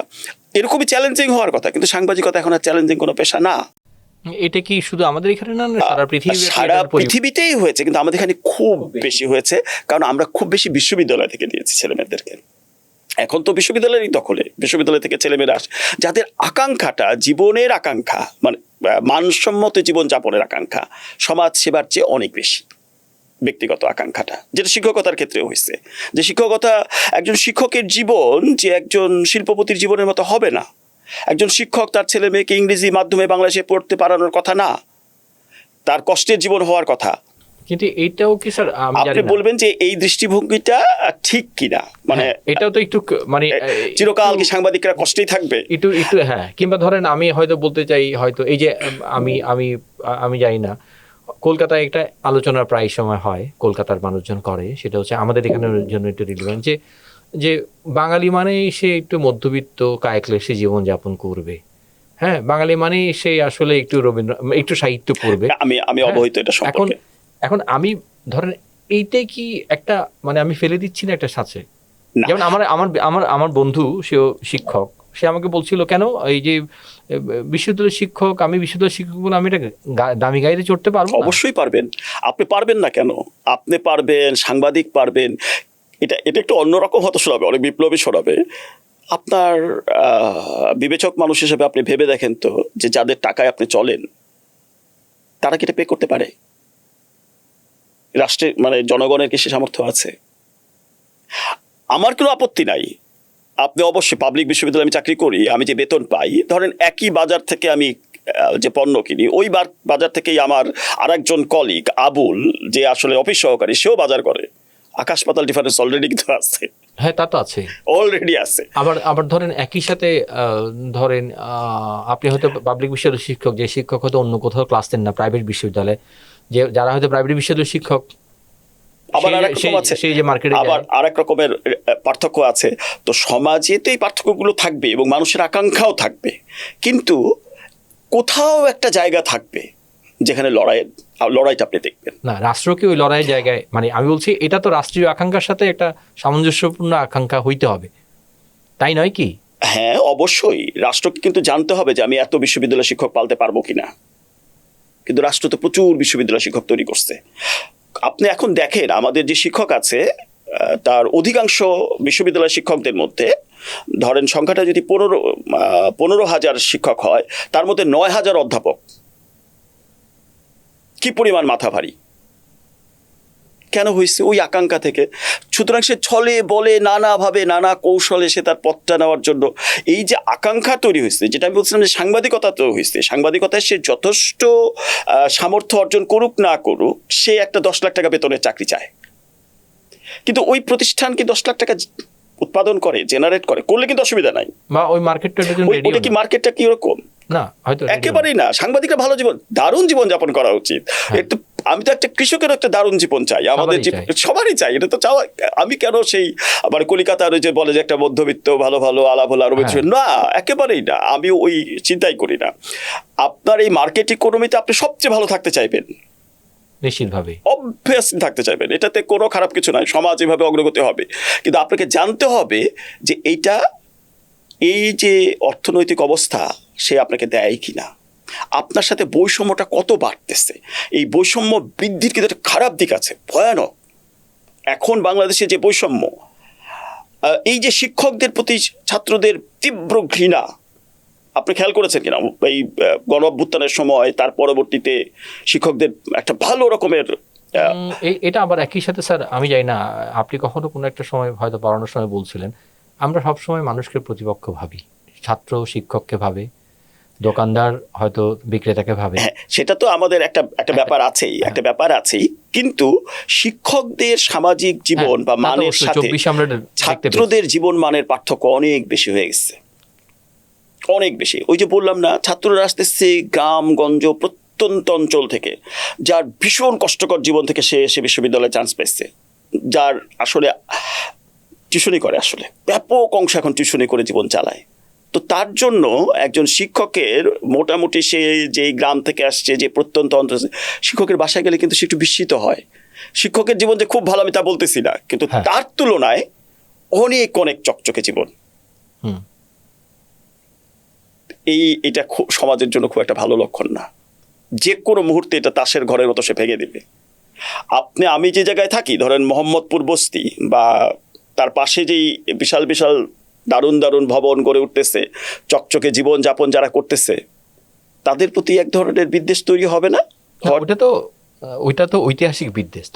এরকমই চ্যালেঞ্জিং হওয়ার কথা, কিন্তু সাংবাদিকতা এখন আর চ্যালেঞ্জিং কোনো পেশা না। এটা কি শুধু আমাদের এখানে না, সারা পৃথিবীতেই হয়েছে, কিন্তু আমাদের এখানে খুব বেশি হয়েছে, কারণ আমরা খুব বেশি বিশ্ববিদ্যালয় থেকে দিয়েছি ছেলেমেয়েদেরকে। এখন তো বিশ্ববিদ্যালয়েরই দখলে, বিশ্ববিদ্যালয় থেকে ছেলেমেয়েরা আসে যাদের আকাঙ্ক্ষাটা, জীবনের আকাঙ্ক্ষা, মানে মানসম্মত জীবনযাপনের আকাঙ্ক্ষা সমাজ সেবার চেয়ে অনেক বেশি। ব্যক্তিগত আকাঙ্ক্ষাটা, যেটা শিক্ষকতার ক্ষেত্রেও হয়েছে, যে শিক্ষকতা, একজন শিক্ষকের জীবন যে একজন শিল্পপতির জীবনের মতো হবে না। একজন শিক্ষক তার ছেলে মেয়েকে ইংরেজি মাধ্যমে বাংলাদেশে পড়তে পারানোর কথা না, তার কষ্টের জীবন হওয়ার কথা। কিন্তু এইটাও কি স্যার আপনি বলবেন যে এই দৃষ্টিভঙ্গিটা ঠিক কিনা, মানে এটাও তো একটু, মানে চিরকাল কি সাংবাদিকরা কষ্টেই থাকবে? একটু হ্যাঁ, কিংবা ধরেন আমি হয়তো বলতে চাই, হয়তো এই যে আমি জানি না, কলকাতায় একটা আলোচনা প্রায় সময় হয়, কলকাতার মানুষজন করে, সেটা হচ্ছে আমাদের এখানের জন্য একটু রিলেভেন্ট, যে যে বাঙালি মানে সে একটু মধ্যবিত্ত কায়ক্লেশে জীবনযাপন করবে। হ্যাঁ, বাঙালি মানে সে আসলে একটু রবীন্দ্র, একটু সাহিত্য পড়বে। আমি হ্যাঁ, অবহিত এটা এখন সম্পর্কে। এখন আমি ধরেন এইটাই কি একটা, মানে আমি ফেলে দিচ্ছি না একটা সাথে? না। যেমন আমার আমার আমার আমার বন্ধু, সেও শিক্ষক, সে আমাকে বলছিল কেন এই যে বিশ্ববিদ্যালয়ের শিক্ষক, আমি বিশ্ববিদ্যালয়ের শিক্ষক বলে আমি এটা দামি গাড়িতে চড়তে পারবো না? অবশ্যই পারবেন। আপনি পারবেন না কেন? আপনি পারবেন, সাংবাদিক পারবেন। এটা এটা একটু অন্যরকম হতে শোনাবে, অনেক বিপ্লবী শোনাবে। আপনার বিবেচক মানুষ হিসেবে আপনি ভেবে দেখেন তো, যে যাদের টাকায় আপনি চলেন তারা কি এটা পে করতে পারে? রাষ্ট্রের মানে জনগণের কি সে সামর্থ্য আছে? আমার কোনো আপত্তি নাই, আপনি অবশ্যই, পাবলিক বিশ্ববিদ্যালয়ে আমি চাকরি করি, আমি যে বেতন পাই, ধরেন একই বাজার থেকে আমি যে পণ্য কিনি, ওই বাজার থেকেই আমার আরেকজন কলিগ আবুল, যে আসলে অফিস সহকারী, সেও বাজার করে। আকাশ পাতাল ডিফারেন্স অলরেডি কিন্তু আছে। হ্যাঁ, তা তো আছে, অলরেডি আছে। আবার আবার ধরেন একই সাথে ধরেন আপনি হয়তো পাবলিক বিশ্ববিদ্যালয়ের শিক্ষক, যে শিক্ষক হয়তো অন্য কোথাও ক্লাস দেন না প্রাইভেট বিশ্ববিদ্যালয়ে, যে যারা হয়তো প্রাইভেট বিশ্ববিদ্যালয়ের শিক্ষক, আবার আরেক রকম আছে, সেই যে মার্কেটে আবার আরেক রকমের পার্থক্য আছে। তো সমাজে তো এই পার্থক্যগুলো থাকবে এবং মানুষের আকাঙ্ক্ষাও থাকবে, কিন্তু কোথাও একটা জায়গা থাকবে যেখানে লড়াইটা আপনি দেখবেন। না, রাষ্ট্রকে ওই লড়াইয়ের জায়গায়, মানে আমি বলছি এটা তো রাষ্ট্রীয় আকাঙ্ক্ষার সাথে একটা সামঞ্জস্যপূর্ণ আকাঙ্ক্ষা হইতে হবে, তাই নয় কি? হ্যাঁ, অবশ্যই রাষ্ট্রকে কিন্তু জানতে হবে যে আমি এত বিশ্ববিদ্যালয় শিক্ষক পালতে পারবো কিনা। কিন্তু রাষ্ট্র তো প্রচুর বিশ্ববিদ্যালয় শিক্ষক তৈরি করছে। আপনি এখন দেখেন আমাদের যে শিক্ষক আছে, তার অধিকাংশ বিশ্ববিদ্যালয় শিক্ষকদের মধ্যে ধরেন সংখ্যাটা যদি 15,000 শিক্ষক হয়, তার মধ্যে 9,000 অধ্যাপক। কি পরিমাণ মাথা ভারী! কেন হয়েছে? ওই আকাঙ্ক্ষা থেকে। সুতরাং সে ছলে বলে নানাভাবে নানা কৌশলে সে তার পথটা নেওয়ার জন্য এই যে আকাঙ্ক্ষা তৈরি হয়েছে, যেটা আমি বলছিলাম যে সাংবাদিকতা তো হয়েছে, সাংবাদিকতায় সে যথেষ্ট সামর্থ্য অর্জন করুক না করুক, সে একটা 10 লাখ টাকা বেতনের চাকরি চায়। কিন্তু ওই প্রতিষ্ঠান কি 10 লাখ টাকা উৎপাদন করে, জেনারেট করলে কিন্তু অসুবিধা নাই। বা ওই মার্কেটটা ওটা কি মার্কেটটা কি ওরকম? না, হয়তো একেবারেই না। সাংবাদিকরা ভালো জীবন, দারুণ জীবন যাপন করা উচিত। একটু আমি তো একটা কৃষকের একটা দারুণ জীবন চাই, আমাদের সবারই চাই, এটা তো চাওয়া। আমি কেন সেই আবার কলিকাতার যে বলে যে একটা মধ্যবিত্ত ভালো ভালো আলাপ হলো আরো বেশি, না, একেবারেই না। আমি ওই চিন্তাই করি না। আপনার এই মার্কেট ইকোনমিতে আপনি সবচেয়ে ভালো থাকতে চাইবেন, নিশ্চিতভাবে অবভিয়াসলি থাকতে চাইবেন, এটাতে কোনো খারাপ কিছু নাই, সমাজ এভাবে অগ্রগতি হবে। কিন্তু আপনাকে জানতে হবে যে এইটা, এই যে অর্থনৈতিক অবস্থা সে আপনাকে দেয় কিনা, আপনার সাথে বৈষম্যটা কত বাড়তেছে। এই বৈষম্য বৃদ্ধির কিন্তু একটা খারাপ দিক আছে, ভয়ানক। এখন বাংলাদেশে যে বৈষম্য, এই যে শিক্ষকদের প্রতি ছাত্রদের তীব্র ঘৃণা, আপনি খেয়াল করেছেন কিনা এই গণ অভ্যুত্থানের সময়, তার পরবর্তীতে শিক্ষকদের একটা ভালো রকমের এটা আবার একই সাথে স্যার, আমি জানি না আপনি কখনো কোনো একটা সময় হয়তো পড়ানোর সময় বলছিলেন, আমরা সবসময় মানুষকে প্রতিপক্ষ ভাবি, ছাত্র শিক্ষককে ভাবে, দোকানদার হয়তো বিক্রেতাকে ভাবে। সেটা তো আমাদের একটা ব্যাপার আছেই, একটা ব্যাপার আছেই। কিন্তু শিক্ষকদের সামাজিক জীবন বা মানের সাথে ছাত্রদের জীবন মানের পার্থক্য অনেক বেশি হয়ে গেছে, অনেক বেশি। ওই যে বললাম না, ছাত্ররা আসতেছে গ্রামগঞ্জ প্রত্যন্ত অঞ্চল থেকে, যার ভীষণ কষ্টকর জীবন থেকে সে এসে বিশ্ববিদ্যালয়ে চান্স পেয়েছে, যার আসলে টিউশনি করে, আসলে ব্যাপক অংশ এখন টিউশনি করে জীবন চালায়। তো তার জন্য একজন শিক্ষকের মোটামুটি সে যেই গ্রাম থেকে আসছে, যে প্রত্যন্ত অঞ্চল, শিক্ষকের বাসায় গেলে কিন্তু সে একটু বিস্মিত হয়। শিক্ষকের জীবন যে খুব ভালো আমি তা বলতেছি না, কিন্তু তার তুলনায় অনেক অনেক চকচকে জীবন। এটা সমাজের জন্য খুব একটা ভালো লক্ষণ না। যে কোনো মুহূর্তে এটা তাসের ঘরের মতো সে ভেঙে দিবে। আমি যে জায়গায় থাকি, ধরেন মোহাম্মদপুর বস্তি, বা তার পাশে যেই বিশাল বিশাল দারুণ দারুণ ভবন গড়ে উঠতেছে, চকচকে জীবন যাপন যারা করতেছে, তাদের প্রতি এক ধরনের বিদ্বেষ তৈরি হবে না? ওইটা তো ঐতিহাসিক বিদ্বেষ।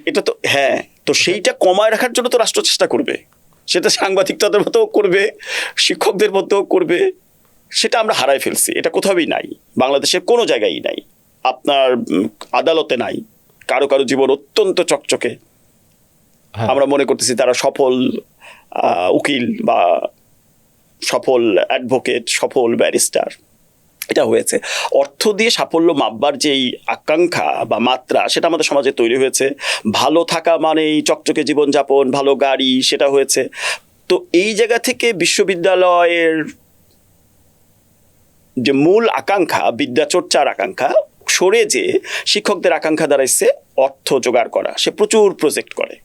এটা তো হ্যাঁ, তো সেইটা কমায় রাখার জন্য তো রাষ্ট্র চেষ্টা করবে, সেটা সাংবাদিকতাদের মতো করবে, শিক্ষকদের মধ্যেও করবে। সেটা আমরা হারাই ফেলছি, এটা কোথাওই নাই, বাংলাদেশের কোনো জায়গায় নাই। আপনার আদালতে নাই, কারো কারো জীবন অত্যন্ত চকচকে, আমরা মনে করতেছি তারা সফল উকিল বা সফল অ্যাডভোকেট, সফল ব্যারিস্টার। এটা হয়েছে। অর্থ দিয়ে সাফল্য মাপবার যেই আকাঙ্ক্ষা বা মাত্রা, সেটা আমাদের সমাজে তৈরি হয়েছে। ভালো থাকা মানেই চকচকে জীবনযাপন, ভালো গাড়ি, সেটা হয়েছে। তো এই জায়গা থেকে বিশ্ববিদ্যালয়ের যে মূল আকাঙ্ক্ষা, বিদ্যাচর্চার আকাঙ্ক্ষা, সরে যে শিক্ষকদের আকাঙ্ক্ষা দাঁড়াইছে অর্থ জোগাড় করা। সে প্রচুর প্রজেক্ট করে,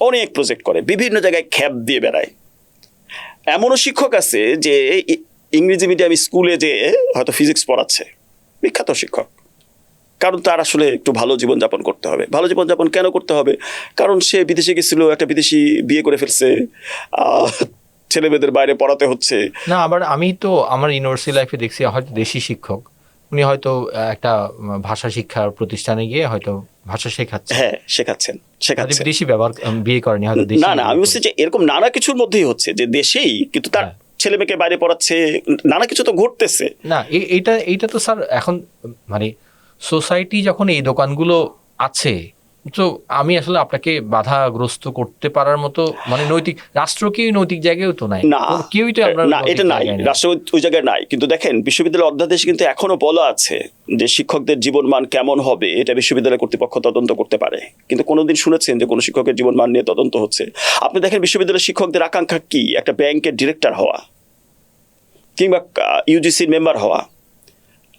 অনেক প্রজেক্ট করে, বিভিন্ন জায়গায় খ্যাপ দিয়ে বেড়ায়। এমনও শিক্ষক আছে যে ইংরেজি মিডিয়াম স্কুলে যে হয়তো ফিজিক্স পড়াচ্ছে, বিখ্যাত শিক্ষক, কারণ তার আসলে একটু ভালো জীবনযাপন করতে হবে। ভালো জীবনযাপন কেন করতে হবে? কারণ সে বিদেশে গেছিল, একটা বিদেশি বিয়ে করে ফেলছে, ছেলে মেয়েদের বাইরে পড়াতে হচ্ছে। না, আবার আমি তো আমার ইউনিভার্সিটি লাইফে দেখছি হয়তো দেশি শিক্ষক, উনি হয়তো একটা ভাষা শিক্ষার প্রতিষ্ঠানে গিয়ে হয়তো ভাষা শেখাচ্ছেন। হ্যাঁ, শেখাচ্ছেন। দেশি ব্যবহার, বিয়ে করেনি হয়তো। না না, আমি বলছি যে এরকম নানা কিছুর মধ্যেই হচ্ছে যে দেশেই, কিন্তু তার ছেলে মেয়েকে বাইরে পড়াচ্ছে, নানা কিছু তো ঘটতেছে। না, এইটা তো স্যার এখন মানে সোসাইটি যখন এই দোকানগুলো আছে, তো আমি আসলে আপনাকে বাধাগ্রস্ত করতে পারার মতো মানে নৈতিক, রাষ্ট্রকেই নৈতিক জায়গায়ও তো নাই, না কেউই তো আমরা না, এটা নাই, রাষ্ট্র ওই জায়গায় নাই। কিন্তু দেখেন, বিশ্ববিদ্যালয় অধ্যাদেশ কিন্তু এখনো বলা আছে যে শিক্ষকদের জীবনমান কেমন হবে এটা বিশ্ববিদ্যালয় কর্তৃপক্ষ তদন্ত করতে পারে। কিন্তু কোনোদিন শুনেছেন যে কোনো শিক্ষকের জীবনমান নিয়ে তদন্ত হচ্ছে? আপনি দেখেন বিশ্ববিদ্যালয়ের শিক্ষকদের আকাঙ্ক্ষা কি? একটা ব্যাংকের ডিরেক্টর হওয়া কিংবা ইউজিসির মেম্বার হওয়া,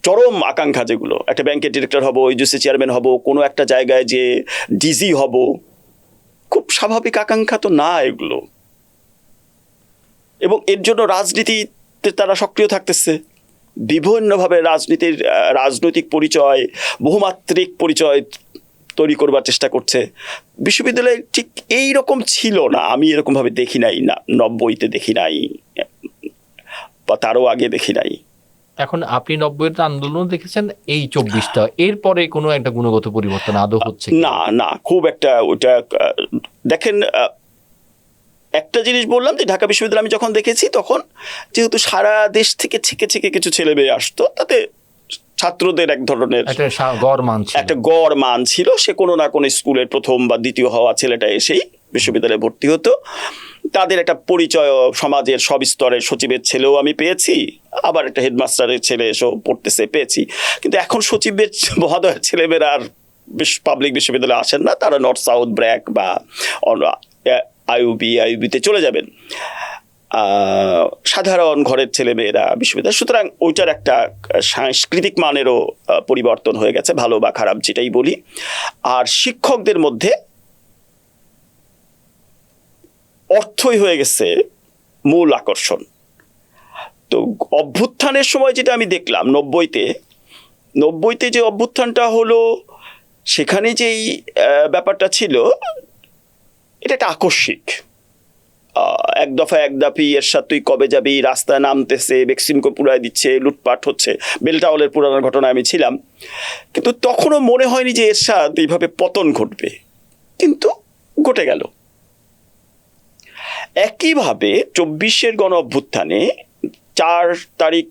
চরম আকাঙ্ক্ষা যেগুলো। একটা ব্যাংকের ডিরেক্টর হব, ইউজিসি চেয়ারম্যান হব, কোনো একটা জায়গায় যে ডিজি হব, খুব স্বাভাবিক আকাঙ্ক্ষা তো না এগুলো। এবং এর জন্য রাজনীতিতে তারা সক্রিয় থাকতেছে, বিভিন্নভাবে রাজনৈতিক পরিচয়, বহুমাত্রিক পরিচয় তৈরি করবার চেষ্টা করছে। বিশ্ববিদ্যালয় ঠিক এই রকম ছিল না, আমি এরকমভাবে দেখি নাই, না 90-তে দেখি নাই, বা তারও আগে দেখি নাই। এখন আপনি 90-এর আন্দোলন দেখেছেন, এই 24টা, এরপরে কোনো একটা গুণগত পরিবর্তন আদৌ হচ্ছে? না না, খুব একটা ওটা দেখেন, একটা জিনিস বললাম যে ঢাকা বিশ্ববিদ্যালয় আমি যখন দেখেছি, তখন যেহেতু সারা দেশ থেকে ছেকে কিছু ছেলে মেয়ে আসতো, তাতে ছাত্রদের এক ধরনের একটা গড় মান ছিল। সে কোনো না কোনো স্কুলের প্রথম বা দ্বিতীয় হওয়া ছেলেটা এসেই বিশ্ববিদ্যালয়ে ভর্তি হতো। তাদের একটা পরিচয় সমাজের সব স্তরের সচিবের ছেলেও আমি পেয়েছি, আবার একটা হেডমাস্টারের ছেলে এসেও পড়তেছে পেয়েছি। কিন্তু এখন সচিবের মহোদয়ের ছেলেমেয়েরা আর পাবলিক বিশ্ববিদ্যালয়ে আসেন না, তারা নর্থ সাউথ ব্র্যাক বা আইউবিতে চলে যাবেন, সাধারণ ঘরের ছেলেমেয়েরা বিশ্ববিদ্যালয়। সুতরাং ওইটার একটা সাংস্কৃতিক মানেরও পরিবর্তন হয়ে গেছে, ভালো বা খারাপ যেটাই বলি। আর শিক্ষকদের মধ্যে অর্থই হয়ে গেছে মূল আকর্ষণ। তো অভ্যুত্থানের সময় যেটা আমি দেখলাম 90-তে যে অভ্যুত্থানটা হলো, সেখানে যেই ব্যাপারটা ছিল, এটা একটা আকস্মিক, এক দফা এক দাপি, এরশাদ তুই কবে যাবি, রাস্তায় নামতেছে, বেক্সিমকো পুরাই দিচ্ছে, লুটপাট হচ্ছে। বেলটাওয়ালের পুরানোর ঘটনায় আমি ছিলাম, কিন্তু তখনও মনে হয়নি যে এরশাদ এইভাবে পতন ঘটবে, কিন্তু ঘটে গেল। একইভাবে 24-এর গণ অভ্যুত্থানে 4 তারিখ,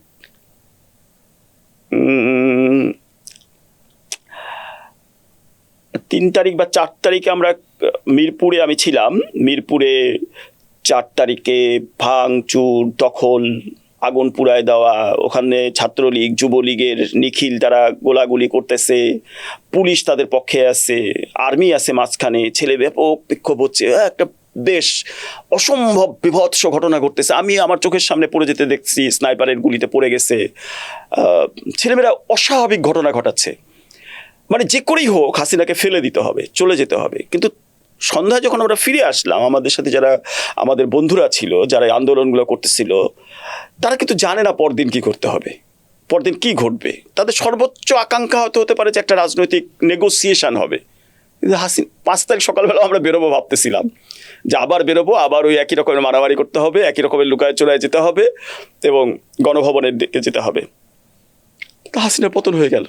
3 তারিখ বা 4 তারিখে আমরা মিরপুরে, আমি ছিলাম মিরপুরে, 4 তারিখে ভাঙচুর, দখল, আগুন পুড়ায় দেওয়া, ওখানে ছাত্রলীগ যুবলীগের নিখিল তারা গোলাগুলি করতেছে, পুলিশ তাদের পক্ষে আছে, আর্মি আছে মাঝখানে, ছেলে ব্যাপক বিক্ষোভ হচ্ছে, একটা বেশ অসম্ভব বিভৎস ঘটনা ঘটতেছে। আমি আমার চোখের সামনে পড়ে যেতে দেখছি, স্নাইপারের গুলিতে পড়ে গেছে, ছেলেমেয়েরা অস্বাভাবিক ঘটনা ঘটাচ্ছে। মানে যে করেই হোক হাসিনাকে ফেলে দিতে হবে, চলে যেতে হবে। কিন্তু সন্ধ্যায় যখন আমরা ফিরে আসলাম, আমাদের সাথে যারা আমাদের বন্ধুরা ছিল, যারা আন্দোলনগুলো করতেছিল, তারা কিন্তু জানে না পরদিন কি করতে হবে, পরদিন কি ঘটবে। তাদের সর্বোচ্চ আকাঙ্ক্ষা হতে পারে যে একটা রাজনৈতিক নেগোসিয়েশন হবে। কিন্তু 5 তারিখ সকালবেলা আমরা বেরোবো ভাবতেছিলাম যে আবার বেরোবো, আবার ওই একই রকমের মারামারি করতে হবে, একই রকমের লুকায় চোরায় যেতে হবে এবং গণভবনের দিকে যেতে হবে। হাসিনার পতন হয়ে গেল।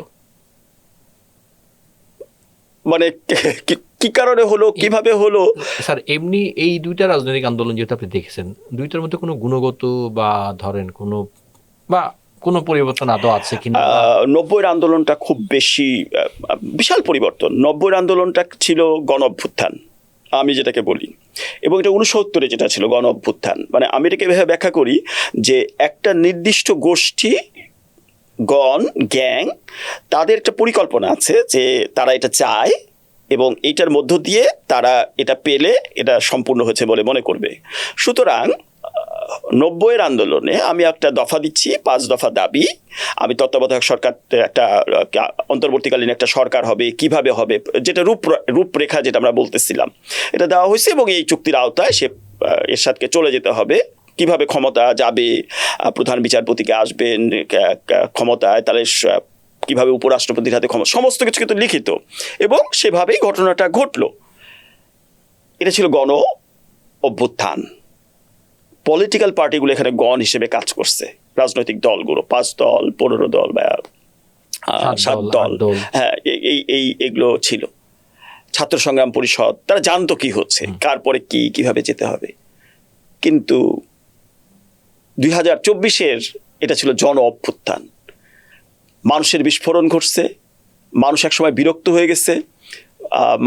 মানে কি কারণে হলো, কিভাবে হলো? স্যার, এমনি এই দুইটা রাজনৈতিক আন্দোলন যেহেতু আপনি দেখেছেন, দুইটার মধ্যে কোনো গুণগত বা ধরেন কোনো পরিবর্তন আদৌ আছে কিনা? 90-এর আন্দোলনটা খুব বেশি বিশাল পরিবর্তন। 90-এর আন্দোলনটা ছিল গণ অভ্যুত্থান, আমি যেটাকে বলি। এবং এটা 69-এ যেটা ছিল গণ অভ্যুত্থান, মানে আমি এটাকে এভাবে ব্যাখ্যা করি যে একটা নির্দিষ্ট গোষ্ঠী, গ্যাং, তাদের একটা পরিকল্পনা আছে যে তারা এটা চায় এবং এইটার মধ্য দিয়ে তারা এটা পেলে এটা সম্পূর্ণ হয়েছে বলে মনে করবে। সুতরাং 90-এর আন্দোলনে আমি একটা দফা দিচ্ছি, 5 দফা দাবি। আমি তত্ত্বাবধায়ক সরকার, একটা অন্তর্বর্তীকালীন একটা সরকার হবে, কিভাবে হবে, যেটা রূপরেখা যেটা আমরা বলতেছিলাম, এটা দেওয়া হয়েছে এবং এই চুক্তির আওতায় সে এরশাদকে চলে যেতে হবে। কিভাবে ক্ষমতা যাবে, প্রধান বিচারপতিকে আসবেন ক্ষমতায়, তাহলে কিভাবে উপরাষ্ট্রপতির হাতে ক্ষমতা, সমস্ত কিছু কিন্তু লিখিত এবং সেভাবেই ঘটনাটা ঘটলো। এটা ছিল গণ অভ্যুত্থান। পলিটিক্যাল পার্টিগুলো এখানে গণ হিসেবে কাজ করছে, রাজনৈতিক দলগুলো 5 দল 15 দল বা 7 দল, হ্যাঁ এগুলো ছিল। ছাত্র সংগ্রাম পরিষদ, তারা জানতো কি হচ্ছে, কার পরে কিভাবে যেতে হবে। কিন্তু 2024-এর এটা ছিল জন অভ্যুত্থান। মানুষের বিস্ফোরণ ঘটছে, মানুষ একসময় বিরক্ত হয়ে গেছে,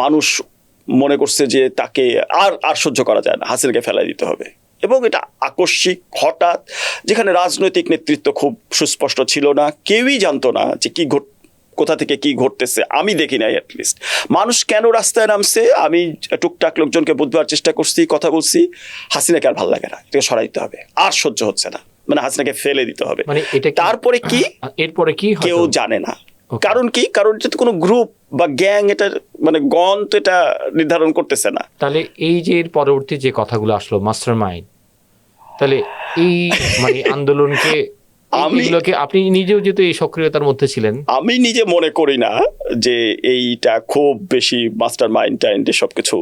মানুষ মনে করছে যে তাকে আর সহ্য করা যায় না, হাসিনাকে ফেলাই দিতে হবে। এবং এটা আকস্মিক, হঠাৎ, যেখানে রাজনৈতিক নেতৃত্ব খুব সুস্পষ্ট ছিল না, কেউই জানতো না যে কোথা থেকে কি ঘটতেছে। আমি দেখি নাই অ্যাটলিস্ট। মানুষ কেন রাস্তায় নামছে, আমি টুকটাক লোকজনকে বুঝবার চেষ্টা করছি, কথা বলছি, হাসিনাকে আর ভালো লাগে না, এটাকে সরাই দিতে হবে, আর সহ্য হচ্ছে না, মানে হাসিনাকে ফেলে দিতে হবে। মানে তারপরে কি, এরপরে কি কেউ জানে না। কারণ কি, কারণ এটা তো কোনো গ্রুপ বা গ্যাং, এটা মানে গণ তো এটা নির্ধারণ করতেছে না। তাহলে এই যে এর পরবর্তী যে কথাগুলো আসলো, মাস্টার মাইন্ড, তাহলে এই মানে আন্দোলনকে আপনি নিজেও যেহেতু এই সক্রিয়তার মধ্যে ছিলেন, আমি নিজে মনে করি না যে এইটা খুব বেশি মাস্টার মাইন্ড সবকিছু